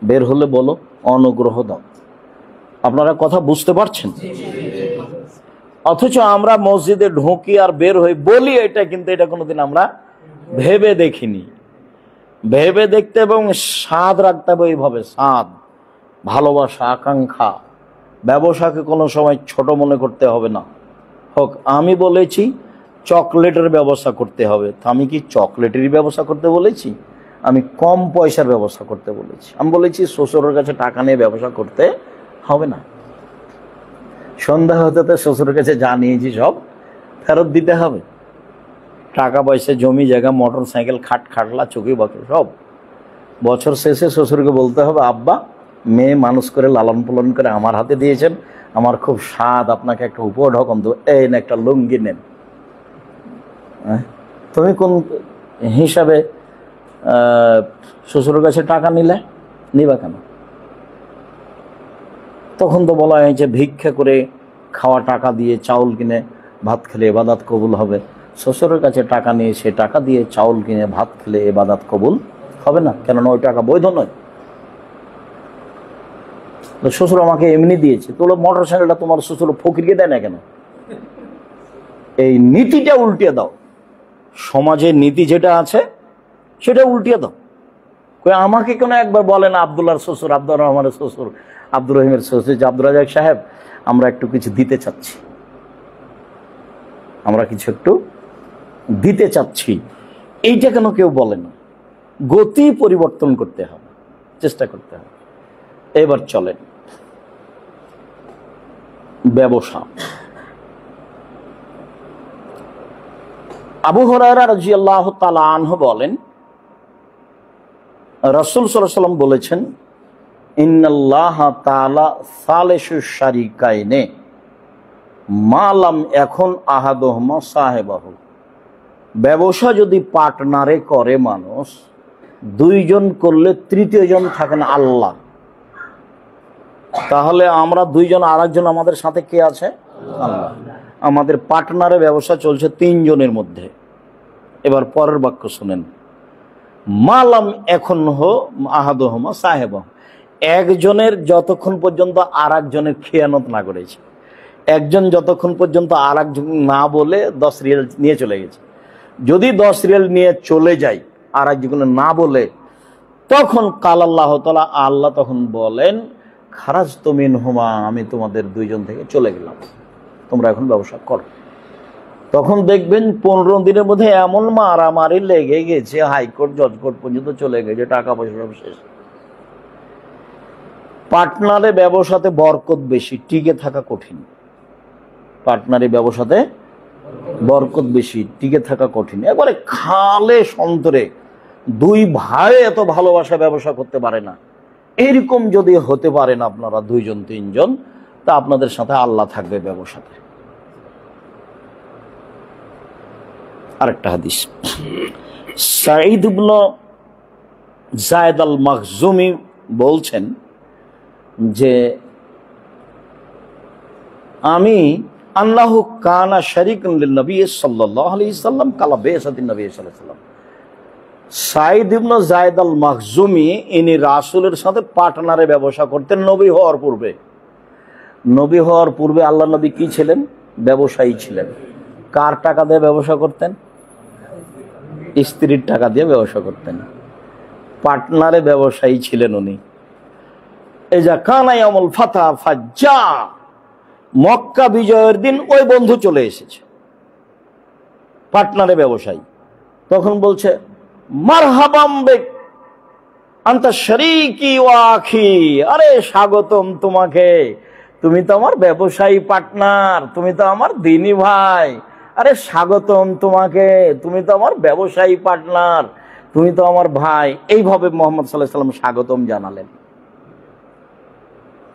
বের হলে বলো অনুগ্রহ দাও। আপনারা কথা বুঝতে পারছেন? অথচ আমরা মসজিদে ঢুকি আর বের হই বলি এটা, কিন্তু এটা কোনোদিন আমরা ভেবে দেখিনি। ভেবে দেখতে এবং স্বাদ রাখতে হবে এইভাবে, স্বাদ, ভালোবাসা, আকাঙ্ক্ষা। ব্যবসাকে কোনো সময় ছোট মনে করতে হবে না। হোক, আমি বলেছি চকলেটের ব্যবসা করতে হবে, তা আমি কি চকলেটেরই ব্যবসা করতে বলেছি? আমি কম পয়সার ব্যবসা করতে বলেছি। আমি বলেছি শ্বশুরের কাছে টাকা নিয়ে ব্যবসা করতে হবে না। সন্ধ্যা হতে তো শ্বশুরের কাছে যা নিয়েছি সব ফেরত দিতে হবে। টাকা পয়সা, জমি জায়গা, মোটর সাইকেল, খাটলা, চৌকি বাকরি সব বছর শেষে শ্বশুরকে বলতে হবে, আব্বা মেয়ে মানুষ করে লালন পালন করে আমার হাতে দিয়েছেন, আমার খুব স্বাদ, আপনাকে একটা উপহার ঢকম দেবো, এই না একটা লুঙ্গি নেন। তুমি কোন হিসাবে শ্বশুরের কাছে টাকা নিবা কেন? তখন তো বলা হয়েছে ভিক্ষা করে খাওয়া টাকা দিয়ে চাউল কিনে ভাত খেলে ইবাদত কবুল হবে। শ্বশুরের কাছে টাকা নিয়ে সে টাকা দিয়ে চাউল কিনে ভাত খেলে ইবাদত কবুল হবে না, কেননা ওই টাকা বৈধ নয়। শ্বশুর আমাকে এমনি দিয়েছে, তো মোটর সাইকেলটা তোমার শ্বশুর ফকিরকে দেয় না কেন? এই নীতিটা উল্টিয়ে দাও। সমাজের নীতি যেটা আছে সেটা উল্টিয়ে দাও। আমাকে কেন একবার বলে না আব্দুল্লাহর শ্বশুর, আব্দুর রহমানের শ্বশুর, আব্দুর রহিমের শ্বশুর, যে আব্দুর রাজাক সাহেব আমরা একটু কিছু দিতে চাচ্ছি, আমরা কিছু একটু দিতে চাচ্ছি, এইটা কেন কেউ বলে না? গতি পরিবর্তন করতে হবে, চেষ্টা করতে হবে। এবার চলেন ব্যবসা। আবু হুরায়রা রাদিয়াল্লাহু তাআলা আনহু বলেন, রাসূল সাল্লাল্লাহু আলাইহি ওয়াসাল্লাম বলেছেন, ইন্নাল্লাহা তাআলা সালিসু শারিকাইনে মালাম এখন আহাদুহুমা সাহেবাহু। ব্যবসা যদি পার্টনারে করে মানুষ, দুইজন করলে তৃতীয় জন থাকেন আল্লাহ। তাহলে আমরা দুইজন, আর একজন আমাদের সাথে কে আছে? আল্লাহ। আমাদের পার্টনারে ব্যবসা চলছে তিনজনের মধ্যে। এবার পরের বাক্য শুনেন, মালাম এখন আহাদুহুমা সাহেবাহু, একজনের যতক্ষণ পর্যন্ত আর একজনের খেয়ানত না করেছে, একজন যতক্ষণ পর্যন্ত আর একজন না বলে 10 রিয়াল নিয়ে চলে গেছে, যদি 10 রিয়াল নিয়ে চলে যায় আর একজন না বলে, তখন কাল আল্লাহ তাআলা, আল্লাহ তখন বলেন, খারাজতু মিনহুমা, আমি তোমাদের দুইজন থেকে চলে গেলাম, তোমরা এখন ব্যবসা করো। তখন দেখবেন 15 দিনের মধ্যে এমন মারামারি লেগে গেছে, হাইকোর্ট জজ কোর্ট পর্যন্ত চলে গেছে, টাকা পয়সা সব শেষ। পার্টনারে ব্যবসাতে বরকত বেশি, টিকে থাকা কঠিন। পার্টনারি ব্যবসাতে বরকত বেশি, টিকে থাকা কঠিন। একবারে খালে সন্তরে দুই ভাই এত ভালোবাসা ব্যবসা করতে পারে না, এরকম যদি হতে পারেন আপনারা 2 জন 3 জন, তা আপনাদের সাথে আল্লাহ থাকবে ব্যবসাতে। আরেকটা হাদিস, সাঈদ ইবনে যায়েদ আল মাখজুমি বলছেন যে আমি আল্লাহু কানা শারীকুন লিন নবী সাল্লাল্লাহু আলাইহি সাল্লাম কালা বিসাতিন নবী সাল্লাল্লাহু আলাইহি সাল্লাম। সাঈদ ইবনে যায়েদ আল মাখজুমি ইনি রাসূলের সাথে পার্টনারে ব্যবসা করতেন নবী হওয়ার পূর্বে। নবী হওয়ার পূর্বে আল্লাহ নবী কি ছিলেন? ব্যবসায়ী ছিলেন। কার টাকা দিয়ে ব্যবসা করতেন? স্ত্রীর টাকা দিয়ে ব্যবসা করতেন। পার্টনারে ব্যবসায়ী ছিলেন উনি। এই যা কানা ইয়াউমুল ফাতহ ফাজ্জা, মক্কা বিজয়ের দিন ওই বন্ধু চলে এসেছে, পার্টনারে ব্যবসায়ী। তখন বলছে মারহাবাম বিক আনতা শরীকি ওয়া আখি, আরে স্বাগতম তোমাকে, তুমি তো আমার ব্যবসায়ী পার্টনার, তুমি তো আমার দিনী ভাই, আরে স্বাগতম তোমাকে, তুমি তো আমার ব্যবসায়ী পার্টনার, তুমি তো আমার ভাই। এইভাবে মুহাম্মদ সাল্লাল্লাহু আলাইহি ওয়াসাল্লাম স্বাগতম জানালেন।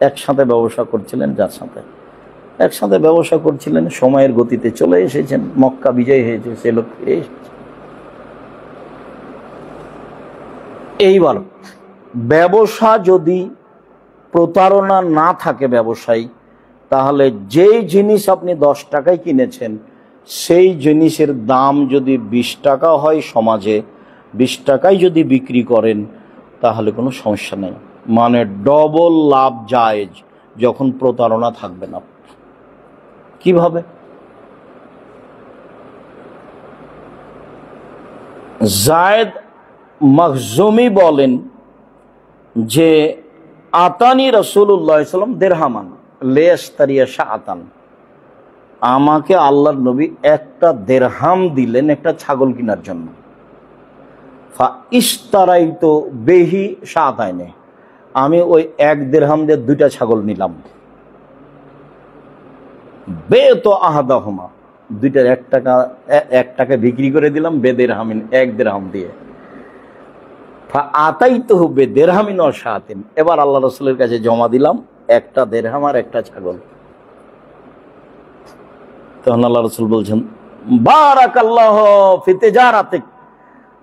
একসাথে ব্যবসা করছিলেন, যার সাথে একসাথে ব্যবসা করছিলেন, সময়ের গতিতে চলে এসেছেন, মক্কা বিজয় হয়েছে, সে লোক এসেছে। এইবার ব্যবসা যদি প্রতারণা না থাকে ব্যবসায়ী, তাহলে যেই জিনিস আপনি 10 টাকায় কিনেছেন সেই জিনিসের দাম যদি 20 টাকা হয়, সমাজে 20 টাকায় যদি বিক্রি করেন তাহলে কোনো সমস্যা নেই, মানে ডবল লাভ জায়েজ, যখন প্রতারণা থাকবে না। কিভাবে? যায়েদ মাখজুমি বলেন যে আতানি রাসূলুল্লাহ সাল্লাল্লাহু আলাইহি ওয়াসাল্লাম দিরহামান লিয়াশতারিয়া শাআতান, আমাকে আল্লাহর নবী একটা দিরহাম দিলেন একটা ছাগল কেনার জন্য। ফা ইশতারাইতু বিহি শাআতাইনে, আমি ওই 1 দিরহাম দিয়ে 2টা ছাগল নিলাম। বেতো আহাদাহুমা, 2টার 1 টাকা বিক্রি করে দিলাম, বেদিরহামিন 1 দিরহাম দিয়ে। আতাইতুহু বিদিরহামিন ওয়া শাআতিন, এবার আল্লাহ রাসূলের কাছে জমা দিলাম 1টা দিরহাম আর 1টা ছাগল। তখন আল্লাহ রাসূল বলছেন বারাকাল্লাহু ফি তিজারাতিক,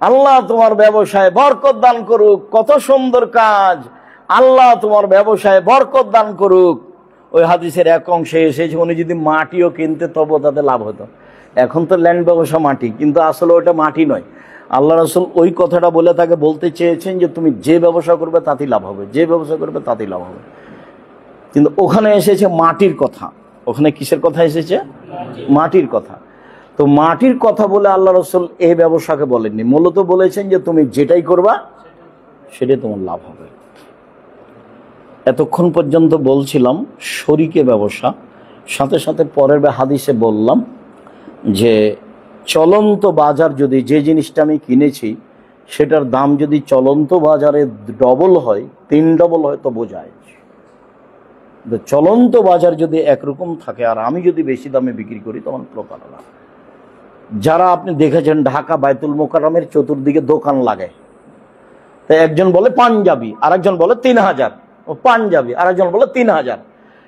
আল্লাহ তোমার ব্যবসায় বরকত দান করুক, কত সুন্দর কাজ, আল্লাহ তোমার ব্যবসায় বরকত দান করুক। ওই হাদিসের এক অংশে এসেছে উনি যদি মাটিও কিনতে তবু তাতে লাভ হতো। এখন তো ল্যান্ড ব্যবসা মাটি, কিন্তু আসলে ওটা মাটি নয়। আল্লাহ রাসূল ওই কথাটা বলে তাকে বলতে চেয়েছেন যে তুমি যে ব্যবসা করবে তাতেই লাভ হবে, যে ব্যবসা করবে তাতেই লাভ হবে। কিন্তু ওখানে এসেছে মাটির কথা, ওখানে কিসের কথা এসেছে? মাটির কথা। তো মাটির কথা বলে আল্লাহ রাসূল এই ব্যবসাকে বলেননি, মূলত বলেছেন যে তুমি যেটাই করবা সেটাই তোমার লাভ হবে। এতক্ষণ পর্যন্ত বলছিলাম শরিকে ব্যবসা, সাথে সাথে পরের হাদিসে বললাম যে চলন্ত বাজার যদি যে জিনিসটা আমি কিনেছি সেটার দাম যদি চলন্ত বাজারে ডবল হয়, 3 ডবল হয় তো বোঝায়। চলন্ত বাজার যদি একরকম থাকে আর আমি যদি বেশি দামে বিক্রি করি তখন প্রতারণা। যারা আপনি দেখেছেন ঢাকা বাইতুল মোকাররমের চতুর্দিকে দোকান লাগায়, তাই একজন বলে পাঞ্জাবি, আরেকজন বলে 3000, পাঞ্জাবি আরেকজন বলে 3000।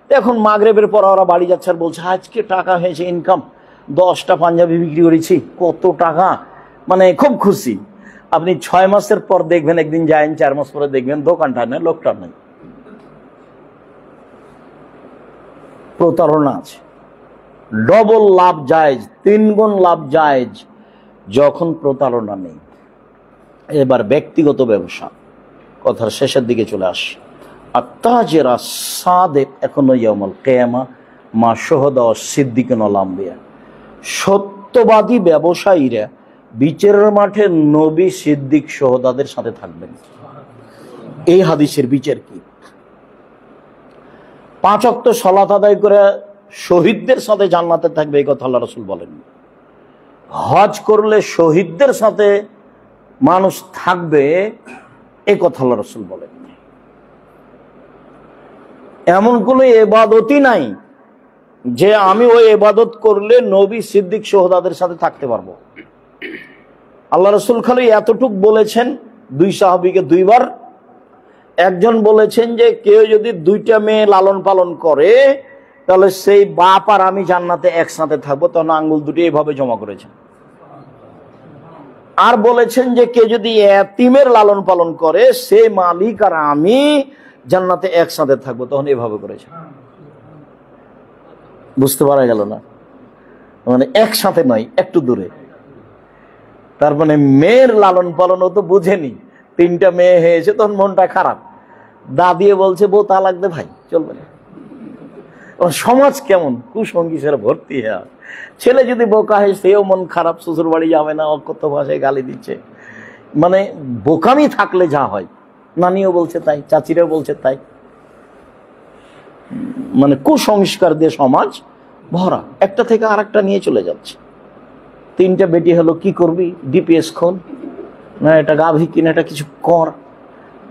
এখন মাগরিবের পর ওরা বাড়ি যাচ্ছে আর বলছে আজকে টাকা হয়েছে ইনকাম, 10টা পাঞ্জাবি বিক্রি করেছি, কত টাকা, মানে খুব খুশি। আপনি 6 মাসের পর দেখবেন, একদিন যায়েন 4 মাস পরে দেখবেন দোকানটা নেই, লোকটা নেই। প্রতারণা আছে। ডবল লাভ জায়েজ, 3 গুণ লাভ জায়েজ যখন প্রতারণা নেই। এবার ব্যক্তিগত ব্যবসা, কথার শেষের দিকে চলে আসি। আত্তাজিরা সাদিক এখনো ইয়াউমুল কিয়ামা মা শুহাদা ওয়াস সিদ্দিকিন ওয়াল আম্বিয়া, সত্যবাদী ব্যবসায়ীরা বিচারের মাঠে নবী সিদ্দিক শুহাদাদের সাথে থাকবেন। এই হাদিসের বিচার কি? 5 ওয়াক্ত সালাত আদায় করে শহীদদের সাথে জান্নাতে থাকবে, এই কথা আল্লাহ রাসূল বলেন। হজ করলে শহীদদের সাথে মানুষ থাকবে, এই কথা আল্লাহ রাসূল বলেন। এমন কোনো ইবাদতই নাই যে আমি ওই ইবাদত করলে নবী সিদ্দিক শুহাদাদের সাথে থাকতে পারবো। আল্লাহ রাসূল খালি এতটুক বলেছেন 2 সাহাবীকে 2 বার, একজন বলেছেন যে কেউ যদি দুইটা মেয়ে লালন পালন করে তাহলে সেই বাপ আর আমি জান্নাতে একসাথে থাকবো, তখন আঙ্গুল দুটি এইভাবে জমা করেছেন। আর বলেছেন যে কেউ যদি এতিমের লালন পালন করে সেই মালিক আর আমি জান্নাতে একসাথে থাকবো, তখন এভাবে করেছেন। বুঝতে পারা গেল না? মানে একসাথে নয়, একটু দূরে। তার মানে মেয়ের লালন পালন ও তো বুঝেনি, তিনটা মেয়ে হয়েছে, তখন মনটা খারাপ, দা দিয়ে বলছে বউ তালাক দে ভাই, চলবে না। সমাজ কেমন কুসংস্কারে সেরা ভর্তি। হ্যাঁ, ছেলে যদি বোকা হয় সেও মন খারাপ, শ্বশুর বাড়ি যাবে না, অকথ্য ভাষায় গালি দিচ্ছে। মানে বোকামি থাকলে যা হয়, নানিও বলছে তাই, চাচিরাও বলছে তাই। মানে কুসংস্কার দিয়ে সমাজ ভরা, একটা থেকে আর একটা নিয়ে চলে যাচ্ছে। তিনটা বেটি হলো, কি করবি? ডিপিএস খোল, না এটা গাভী কিনা, এটা কিছু কর।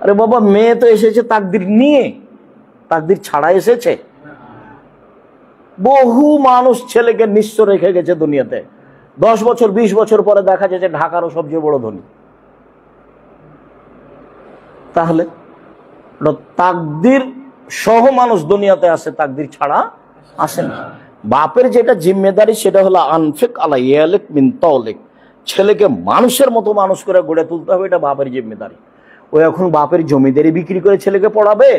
আরে বাবা, মেয়ে তো এসেছে তাকদির নিয়ে, তাকদির ছাড়া এসেছে। বহু মানুষ ছেলেকে নিঃস্ব রেখে গেছে দুনিয়াতে, 10 বছর 20 বছর পরে দেখা যায় যে ঢাকারও সবচেয়ে বড় ধনী। তাহলে তাকদির সহ মানুষ দুনিয়াতে আসে, তাকদির ছাড়া আসে না। বাপের যেটা জিম্মেদারি সেটা হলো আনফিক আলা ইয়ালিক মিন তাওলিক, ছেলেকে মানুষের মতো মানুষ করে গড়ে তুলতে হবে, এটা বাপের জিম্মেদারি। ও এখন বাপের জমিদারি বিক্রি করে ছেলেকে পড়াবে,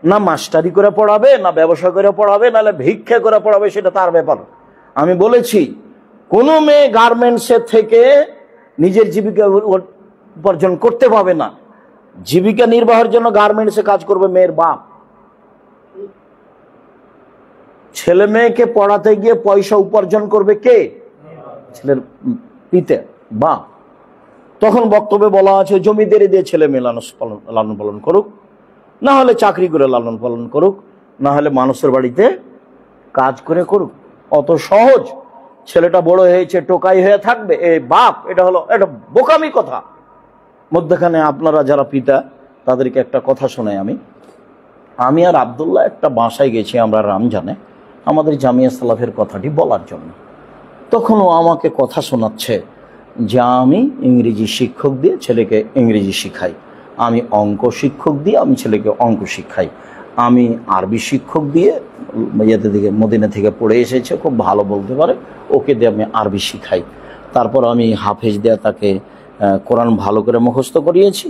না মাস্টারি করে পড়াবে, না ব্যবসা করে পড়াবে, নাহলে ভিক্ষা করে পড়াবে, সেটা তার ব্যাপার। আমি বলেছি কোন মেয়ে গার্মেন্টসের থেকে নিজের জীবিকা উপার্জন করতে পাবে না। জীবিকা নির্বাহের জন্য গার্মেন্টসে কাজ করবে মেয়ের বাপ। ছেলে মেয়েকে পড়াতে গিয়ে পয়সা উপার্জন করবে কে? ছেলের পিতা, বাপ। তখন বক্তব্যে বলা আছে জমিদারি দিয়ে ছেলে মেয়ে লালন পালন করুক, না হলে চাকরি করে লালন পালন করুক, না হলে মানুষের বাড়িতে কাজ করে করুক। অত সহজ? ছেলেটা বড় হয়েছে টোকাই হয়ে থাকবে এই বাপ, এটা হলো একটা বোকামি কথা। মধ্যখানে আপনারা যারা পিতা তাদেরকে একটা কথা শোনাই। আমি আর আব্দুল্লাহ একটা বাসায় গেছি আমরা রমজানে, আমাদের জামিয়া সালাফের কথাটি বলার জন্য। তখন ও আমাকে কথা শোনাচ্ছে যে আমি ইংরেজি শিক্ষক দিয়ে ছেলেকে ইংরেজি শিখাই, আমি অঙ্ক শিক্ষক দিয়ে আমি ছেলেকে অঙ্ক শিখাই, আমি আরবি শিক্ষক দিয়ে ইয়েতে থেকে মদিনা থেকে পড়ে এসেছে, খুব ভালো বলতে পারে, ওকে দিয়ে আমি আরবি শিখাই। তারপর আমি হাফেজ দেয়া তাকে কোরআন ভালো করে মুখস্থ করিয়েছি।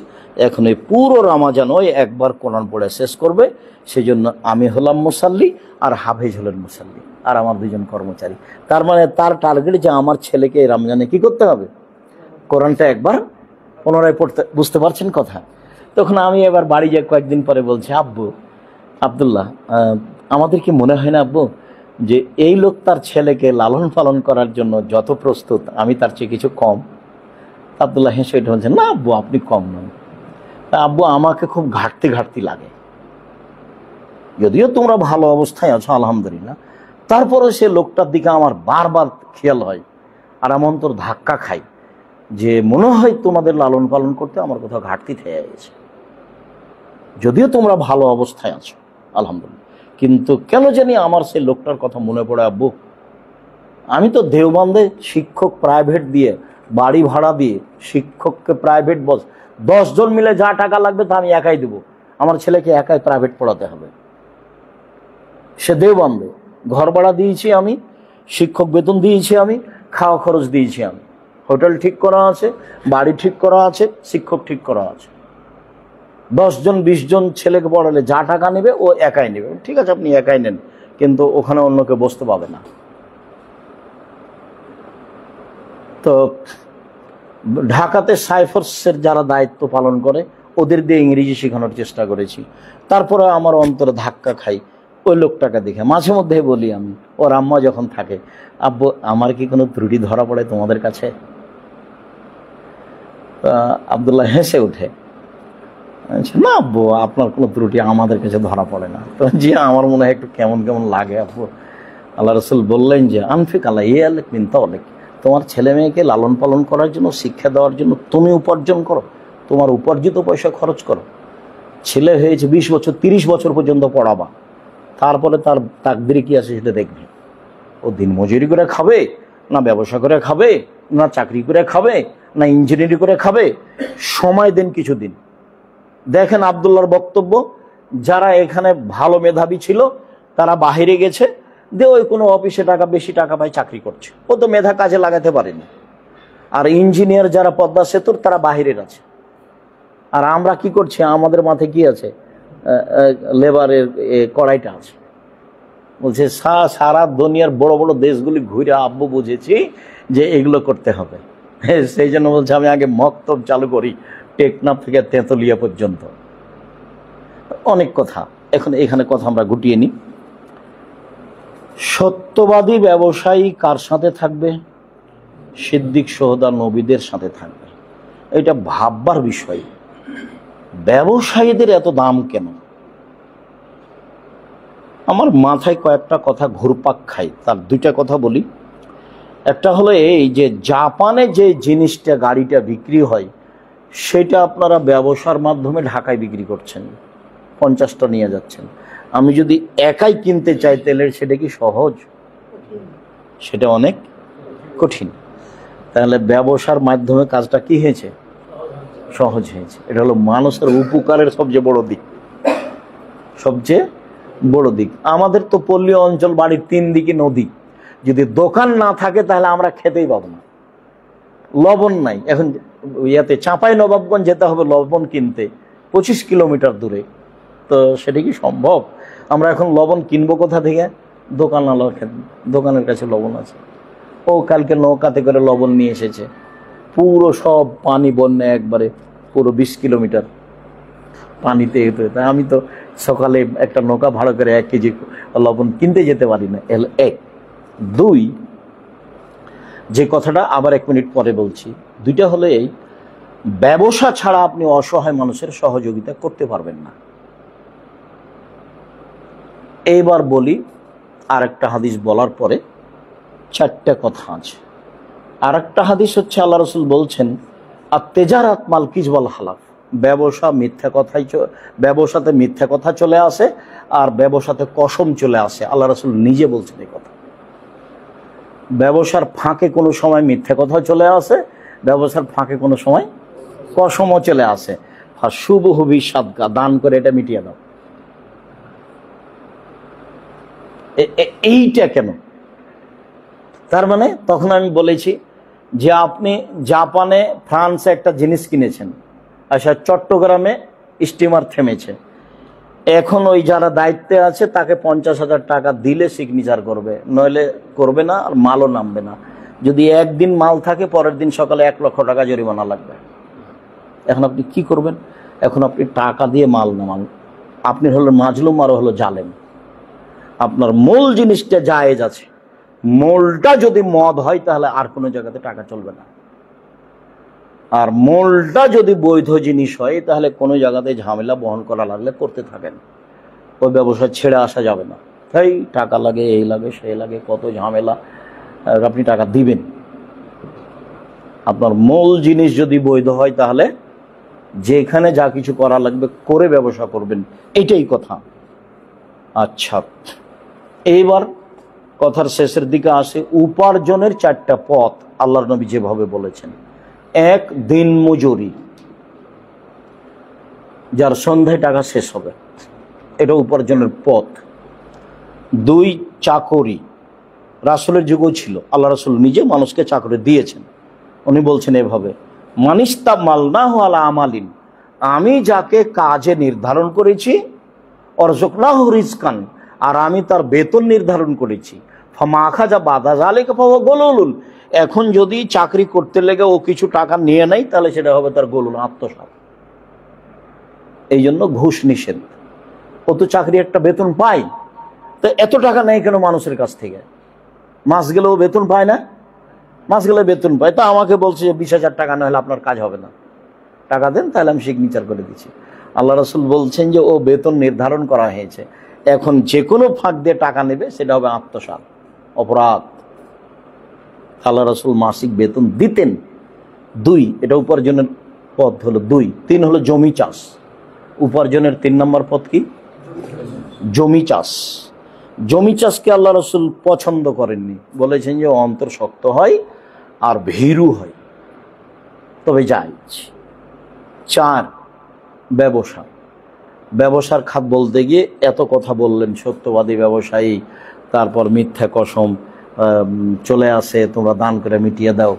এখন এই পুরো রমাজান ওই একবার কোরআন পড়ে শেষ করবে, সেই জন্য আমি হলাম মুসাল্লি আর হাফেজ হলেন মুসাল্লি, আর আমার দুজন কর্মচারী। তার মানে তার টার্গেট যে আমার ছেলেকে এই রমজানে কি করতে হবে? কোরআনটা একবার পুনরায় পড়তে। বুঝতে পারছেন কথা? তখন আমি এবার বাড়ি যাই কয়েকদিন পরে বলছি, আব্বু আব্দুল্লাহ, আমাদের কি মনে হয় না আব্বু যে এই লোক তার ছেলেকে লালন পালন করার জন্য যত প্রস্তুত, আমি তার চেয়ে কিছু কম? আব্দুল্লাহ হেসে এটা বলছেন, না আব্বু আপনি কম নন। তা আব্বু আমাকে খুব ঘাটতি লাগে, যদিও তোমরা ভালো অবস্থায় আছো আলহামদুলিল্লাহ, তারপরে সে লোকটার দিকে আমার বারবার খেয়াল হয় আর আমার অন্তর ধাক্কা খাই যে মনে হয় তোমাদের লালন পালন করতে আমার কোথাও ঘাটতি থেকে গেছে। যদিও তোমরা ভালো অবস্থায় আছো আলহামদুলিল্লাহ, কিন্তু কেন জানি আমার সেই লোকটার কথা মনে পড়ে আব্বু। আমি তো দেওবন্দে শিক্ষক প্রাইভেট দিয়ে, বাড়ি ভাড়া দিয়ে শিক্ষককে প্রাইভেট 10 জন মিলে যা টাকা লাগবে তা আমি একাই দেবো, আমার ছেলেকে একাই প্রাইভেট পড়াতে হবে। সে দেওবন্দে ঘর ভাড়া দিয়েছি আমি, শিক্ষক বেতন দিয়েছি আমি, খাওয়া খরচ দিয়েছি আমি, হোটেল ঠিক করা আছে, বাড়ি ঠিক করা আছে, শিক্ষক ঠিক করা আছে। 10 জন 20 জন ছেলেকে পড়ালে যা টাকা নেবে ও একাই নেবে। ঠিক আছে আপনি একাই নেন, কিন্তু ওখানে অন্যকে বসতে পাবে না। তো ঢাকাতে সাইফোর্সের যারা দায়িত্ব পালন করে ওদের দিয়ে ইংরেজি শেখানোর চেষ্টা করেছি। তারপরে আমার অন্তরে ধাক্কা খাই ওই লোকটাকে দেখে। মাঝে মধ্যে বলি আমি, ওর আম্মা যখন থাকে, আব্বু আমার কি কোনো ত্রুটি ধরা পড়ে তোমাদের কাছে? আব্দুল্লাহ হেসে উঠে, না আব্বু আপনার কোনো ত্রুটি আমাদের কাছে ধরা পড়ে না। তো জি আমার মনে হয় একটু কেমন কেমন লাগে আব্বু। আল্লাহ রসুল বললেন যে আনফিক আল্লাহ ইয়ালিক মিন তাওলিক, তোমার ছেলে মেয়েকে লালন পালন করার জন্য, শিক্ষা দেওয়ার জন্য তুমি উপার্জন করো, তোমার উপার্জিত পয়সা খরচ করো। ছেলে হয়েছে 20 বছর 30 বছর পর্যন্ত পড়াবা, তারপরে তার তাকদিরে কি আছে সেটা দেখবে। ও দিন মজুরি করে খাবে, না ব্যবসা করে খাবে, না চাকরি করে খাবে, না ইঞ্জিনিয়ারিং করে খাবে, সময় দেন কিছুদিন। দেখেন আব্দুল্লাহর বক্তব্য, যারা এখানে ভালো মেধাবী ছিল তারা বাহিরে গেছে, দিয়ে ওই কোনো অফিসে টাকা বেশি টাকা পায় চাকরি করছে, ও তো মেধা কাজে লাগাতে পারেনি। আর ইঞ্জিনিয়ার যারা পদ্মা সেতুর তারা বাহিরের আছে। আর আমরা কি করছি, আমাদের মাথায় কি আছে, লেবারের কড়াইটা আছে। বলছে সারা দুনিয়ার বড় বড় দেশগুলি ঘুরে আব্বু বুঝেছি যে এগুলো করতে হবে। সেই জন্য বলছে আমি আগে মক্তব চালু করি টেকনাফ থেকে তেঁতুলিয়া পর্যন্ত। অনেক কথা, এখন এখানে কথা আমরা গুটিয়ে নিই। সত্যবাদী ব্যবসায়ী কার সাথে থাকবে? সিদ্দিক সোহদা নবীদের সাথে থাকবে। এটা ভাববার বিষয়, ব্যবসায়ীদের এত দাম কেন? আমার মাথায় কয়েকটা কথা ঘুরপাক খাই, তার দুইটা কথা বলি। একটা হলো এই যে জাপানে যে জিনিসটা গাড়িটা বিক্রি হয় সেটা আপনারা ব্যবসার মাধ্যমে ঢাকায় বিক্রি করছেন, 50টা নিয়ে যাচ্ছেন। আমি যদি একাই কিনতে চাই তেলের, সেটা কি সহজ? সেটা অনেক কঠিন। তাহলে ব্যবসার মাধ্যমে কাজটা কি হয়েছে? সহজ হয়েছে। এটা হলো মানুষের উপকারের সবচেয়ে বড় দিক, সবচেয়ে বড় দিক। আমাদের তো পল্লী অঞ্চল, বাড়ির 3 দিকে নদী, যদি দোকান না থাকে তাহলে আমরা খেতেই পাবো না। লবণ নাই, এখন ইয়াতে চাঁপাই নবাবগঞ্জ যেতে হবে লবণ কিনতে, 25 কিলোমিটার দূরে। তো সেটা কি সম্ভব? আমরা এখন লবণ কিনবো কোথা থেকে? দোকানের কাছে লবণ আছে। ও কালকে নৌকাতে করে লবণ নিয়ে এসেছে, পুরো সব পানি বন্যা, একবারে পুরো 20 কিলোমিটার পানিতে। তাই আমি তো সকালে একটা নৌকা ভাড়া করে 1 কেজি লবণ কিনতে যেতে পারি না। 1 2 যে কথাটা আবার 1 মিনিট পরে বলছি, দুইটা হলো এই, ব্যবসা ছাড়া আপনি অসহায় মানুষের সহযোগিতা করতে পারবেন না। এইবার বলি, আরেকটা হাদিস বলার পরে 4টা কথা আছে। আরেকটা হাদিস হচ্ছে আল্লাহ রাসূল বলছেন, আত-তিজারাত মাল কিজবাল হালাফ, ব্যবসাতে মিথ্যা কথা চলে আসে আর ব্যবসাতে কসম চলে আসে। আল্লাহ রাসূল নিজে বলছেন এই কথা। ব্যবসার ফাঁকে কোনো সময় মিথ্যা কথা চলে আসে, ব্যবসার ফাঁকে কোনো সময় কসমও চলে আসে। ফাশুবহু বিসাদকা, দান করে এটা মিটিয়ে দাও। এইটা কেন? তার মানে তখন আমি বলেছি যে আপনি জাপানে, ফ্রান্সে একটা জিনিস কিনেছেন, আচ্ছা চট্টগ্রামে স্টিমার থেমেছে, এখন ওই যারা দায়িত্বে আছে তাকে 50,000 টাকা দিলে সিগনেচার করবে, নইলে করবে না, আর মালও নামবে না। যদি একদিন মাল থাকে, পরের দিন সকালে 1 লক্ষ টাকা জরিমানা লাগবে। এখন আপনি কি করবেন? এখন আপনি টাকা দিয়ে মাল নামান, আপনি হলো মাজলুম আর হলো জালেম। আপনার মূল জিনিসটা জায়েজ আছে, মূলটা যদি মদ হয় তাহলে আর কোনো জায়গাতে টাকা চলবে না। আর মূলটা যদি বৈধ জিনিস হয় তাহলে কোনো জায়গাতে ঝামেলা বহন করা লাগলে করতে থাকেন, ওই ব্যবসা ছেড়ে আসা যাবে না। তাই টাকা লাগে, এই লাগে, সেই লাগে, কত ঝামেলা, আপনি টাকা দিবেন। আপনার মূল জিনিস যদি বৈধ হয় তাহলে যেখানে যা কিছু করা লাগবে করে ব্যবসা করবেন, এটাই কথা। আচ্ছা, এইবার কথার শেষের দিকে আসে, উপার্জনের 4টা পথ আল্লাহর নবী যেভাবে বলেছেন। 1 দিন মজুরি, যার সন্ধ্যায় টাকা শেষ হবে, এটা উপার্জনের পথ। 2 চাকরি, রাসূলের যুগও ছিল, আল্লাহ রাসূল নিজে মানুষকে চাকরি দিয়েছেন। উনি বলছেন এভাবে, মানিস্তা মালনাহু আলা আমালিন, আমি যাকে কাজে নির্ধারণ করেছি, অরযুকনাহু রিজকান, আর আমি তার বেতন নির্ধারণ করেছি, ফামা আখাযা বাদা যালিকা ফাহুয়া গুলুলুন, এখন যদি চাকরি করতে লেগে ও কিছু টাকা নিয়ে নেয় তাহলে সেটা হবে তার গুলুল, আত্মসাৎ। এই জন্য ঘুষ নিষেধ। ও তো চাকরি একটা বেতন পায়, তো এত টাকা নেয় কেন মানুষের কাছ থেকে? মাস গেলেও বেতন পায় না? মাস গেলে বেতন পায়, তা আমাকে বলছে যে 20,000 টাকা না হলে আপনার কাজ হবে না, টাকা দেন তাহলে আমি সিগনেচার করে দিচ্ছি। আল্লাহ রাসূল বলছেন যে ও বেতন নির্ধারণ করা হয়েছে, এখন যে কোনো ফাঁক দিয়ে টাকা নেবে সেটা হবে আত্মসাৎ, অপরাধ। আল্লাহ রাসূল মাসিক বেতন দিতেন। 2, এটা উপার্জনের পথ হলো 2। 3 হলো জমি চাষ, উপার্জনের 3 নম্বর পথ কি? জমি চাষ। জমি চাষকে আল্লাহ রাসূল পছন্দ করেননি, বলেছেন যে অন্তর শক্ত হয় আর ভীরু হয়, তবে জায়েজ। 4, ব্যবসা, ব্যবসার খাত বলতে গিয়ে এত কথা বললেন, সত্যবাদী ব্যবসায়ী, তারপর মিথ্যা কসম চলে আসে, তোমরা দান করে মিটিয়ে দাও।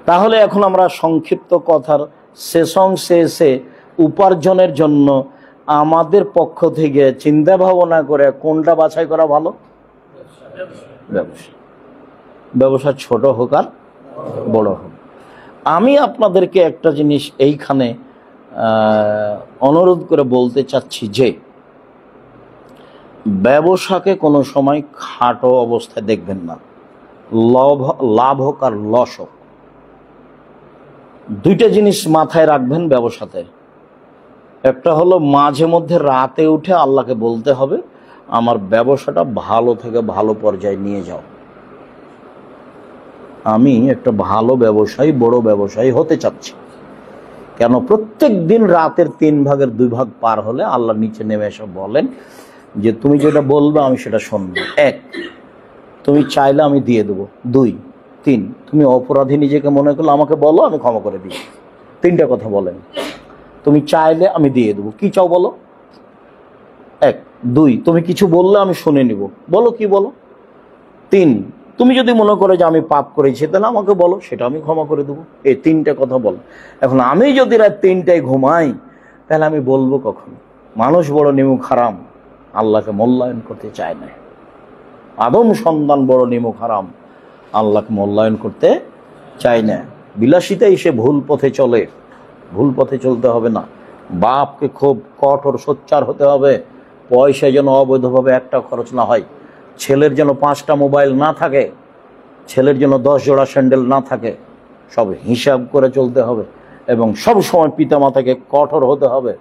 তাহলে এখন আমরা সংক্ষিপ্ত কথার শেষাংশে এসে উপার্জনের জন্য আমাদের পক্ষ থেকে চিন্তা ভাবনা করে কোনটা বাছাই করা ভালো? ব্যবসা। ব্যবসা ছোট হোক আর বড় হোক। আমি আপনাদেরকে একটা জিনিস এইখানে অনুরোধ করে বলতে চাচ্ছি যে ব্যবসাকে কোনো সময় খাটো অবস্থায় দেখবেন না। লাভ হোক আর লস হোক, দুইটা জিনিস মাথায় রাখবেন ব্যবসাতে। একটা হলো মাঝে মধ্যে রাতে উঠে আল্লাহকে বলতে হবে আমার ব্যবসাটা ভালো থেকে ভালো পর্যায়ে নিয়ে যাও, আমি একটা ভালো ব্যবসায়ী, বড় ব্যবসায়ী হতে চাচ্ছি। কেন? প্রত্যেক দিন রাতের 3 ভাগের 2 ভাগ পার হলে আল্লাহ নিচে নেমে এসে বলেন যে তুমি যেটা বলবে আমি সেটা শুনবো। 1, তুমি চাইলে আমি দিয়ে দেবো। 2, 3, তুমি অপরাধী নিজেকে মনে করলে আমাকে বলো, আমি ক্ষমা করে দিই। 3টা কথা বলেন। তুমি চাইলে আমি দিয়ে দেবো, কি চাও বলো? 1, 2, তুমি কিছু বললে আমি শুনে নিব, বলো কি বলো। 3, তুমি যদি মনে করো যে আমি পাপ করেছি তাহলে আমাকে বলো, সেটা আমি ক্ষমা করে দেবো। এই 3টে কথা বলো। এখন আমি যদি রাত 3টায় ঘুমাই তাহলে আমি বলবো কখন? মানুষ বড় নিমুখ হারাম, আল্লাহকে মূল্যায়ন করতে চায় না। আদম সন্তান বড় নিমুখ হারাম, আল্লাহকে মূল্যায়ন করতে চায় না। বিলাসিতাই সে ভুল পথে চলে, ভুল পথে চলতে হবে না। বাপকে খুব কঠোর সোচ্চার হতে হবে, পয়সা যেন অবৈধভাবে একটা খরচ না হয়, ছেলের যেন 5টা মোবাইল না থাকে, ছেলের জন্য 10 জোড়া স্যান্ডেল না থাকে, সব হিসাব করে চলতে হবে। এবং সব সময় পিতামাতাকে কঠোর হতে হবে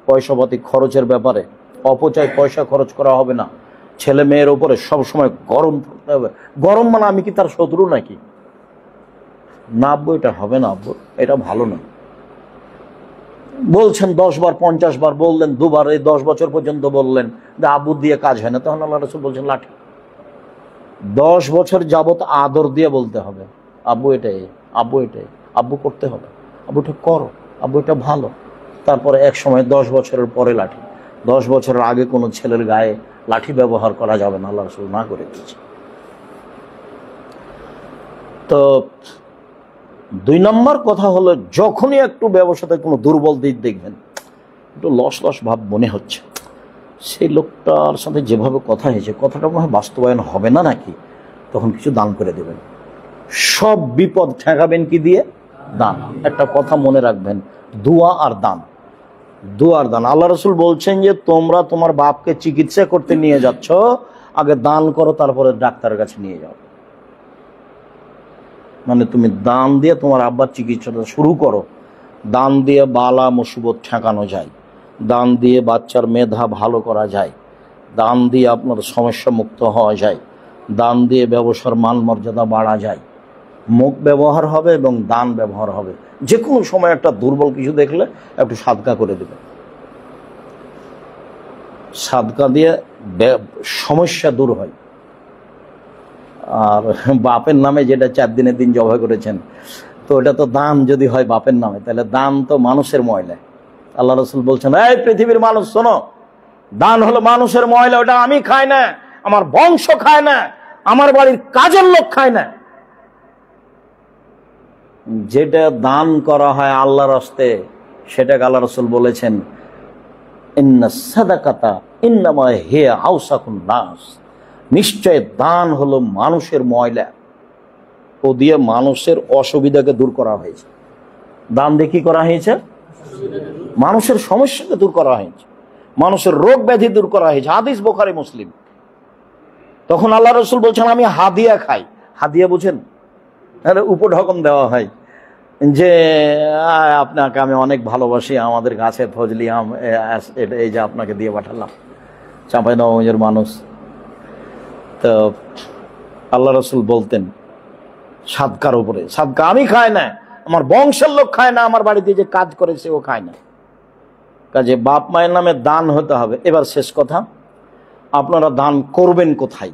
পয়সাপাতি খরচের ব্যাপারে। অপচয় পয়সা খরচ করা হবে না। ছেলে মেয়ের ওপরে সব সময় গরম থাকতে হবে। গরম মানে আমি কি তার শত্রু নাকি? না আব্বু, এটা হবে না আব্বু, এটা ভালো না। বলছেন 10 বার 50 বার বললেন, 2 বার, এই 10 বছর পর্যন্ত বললেন যে আব্বু দিয়ে কাজ হয় না, তখন আল্লাহ রাসূল বলছেন লাঠি। 10 বছর যাবত আদর দিয়ে বলতে হবে আব্বু এটাই, আব্বু এটাই, আব্বু করতে হবে, আব্বু এটা করো, আব্বু এটা ভালো। তারপরে এক সময় 10 বছরের পরে লাঠি। 10 বছরের আগে কোনো ছেলের গায়ে লাঠি ব্যবহার করা যাবে না, আল্লাহ রাসূল না করে দিয়েছে। তো 2 নম্বর কথা হলো, যখনই একটু ব্যবসাতে কোনো দুর্বল দিক দেখবেন, একটু লস লস ভাব মনে হচ্ছে, সেই লোকটার সাথে যেভাবে কথা হয়েছে কথাটা মনে হয় বাস্তবায়ন হবে না নাকি, তখন কিছু দান করে দেবেন। সব বিপদ ঠেকাবেন কি দিয়ে? দান। একটা কথা মনে রাখবেন, দোয়া আর দান। দোয়া আর দান। আল্লাহ রাসূল বলছেন যে তোমরা তোমার বাপকে চিকিৎসা করতে নিয়ে যাচ্ছ, আগে দান করো, তারপরে ডাক্তারের কাছে নিয়ে যাও। মানে তুমি দান দিয়ে তোমার আব্বার চিকিৎসাটা শুরু করো। দান দিয়ে বালা মুসিবত ঠেকানো যায়, দান দিয়ে বাচ্চার মেধা ভালো করা যায়, দান দিয়ে আপনার সমস্যা মুক্ত হওয়া যায়, দান দিয়ে ব্যবসার মান মর্যাদা বাড়া যায়। মুখ ব্যবহার হবে এবং দান ব্যবহার হবে। যে কোনো সময় একটা দুর্বল কিছু দেখলে একটু সাদকা করে দেবে। সাদকা দিয়ে সমস্যা দূর হয়। আর বাপের নামে যেটা 4 দিনের দিন জবাই করেছেন, তো এটা তো দান যদি হয় বাপের নামে, তাহলে দান তো মানুষের ময়লা। আল্লাহ রাসূল বলছেন, এই পৃথিবীর মানুষ শোনো, দান হলো মানুষের ময়লা, ওটা আমি খাই না, আমার বংশ খায় না, আমার বাড়ির কাজের লোক খায় না। যেটা দান করা হয় আল্লাহর রাস্তে, সেটাকে আল্লাহ রাসূল বলেছেন ইন্না সাদাকাতা ইন্নামা হিয়া আওসাকুন নাস, নিশ্চয় দান হলো মানুষের ময়লা, ও দিয়ে মানুষের অসুবিধাকে দূর করা হয়েছে। দান দিয়ে কি করা হয়েছে? মানুষের সমস্যাকে দূর করা হয়েছে, মানুষের রোগ ব্যাধি দূর করা হয়েছে। হাদিস বুখারী মুসলিম। তখন আল্লাহ রাসূল বলছেন আমি হাদিয়া খাই। হাদিয়া বুঝেন? উপঢকন দেওয়া হয় যে আপনাকে আমি অনেক ভালোবাসি, আমাদের গাছের ফজলি আম, এই যে আপনাকে দিয়ে পাঠালাম, চাঁপাইনবাবগঞ্জের মানুষ। তো আল্লাহ রাসূল বলতেন সাদকার উপরে, সাদকা আমি খাই না, আমার বংশের লোক খায় না, আমার বাড়িতে যে কাজ করেছে ও খায় না। কাজে বাপ মায়ের নামে দান হতে হবে। এবার শেষ কথা, আপনারা দান করবেন কোথায়?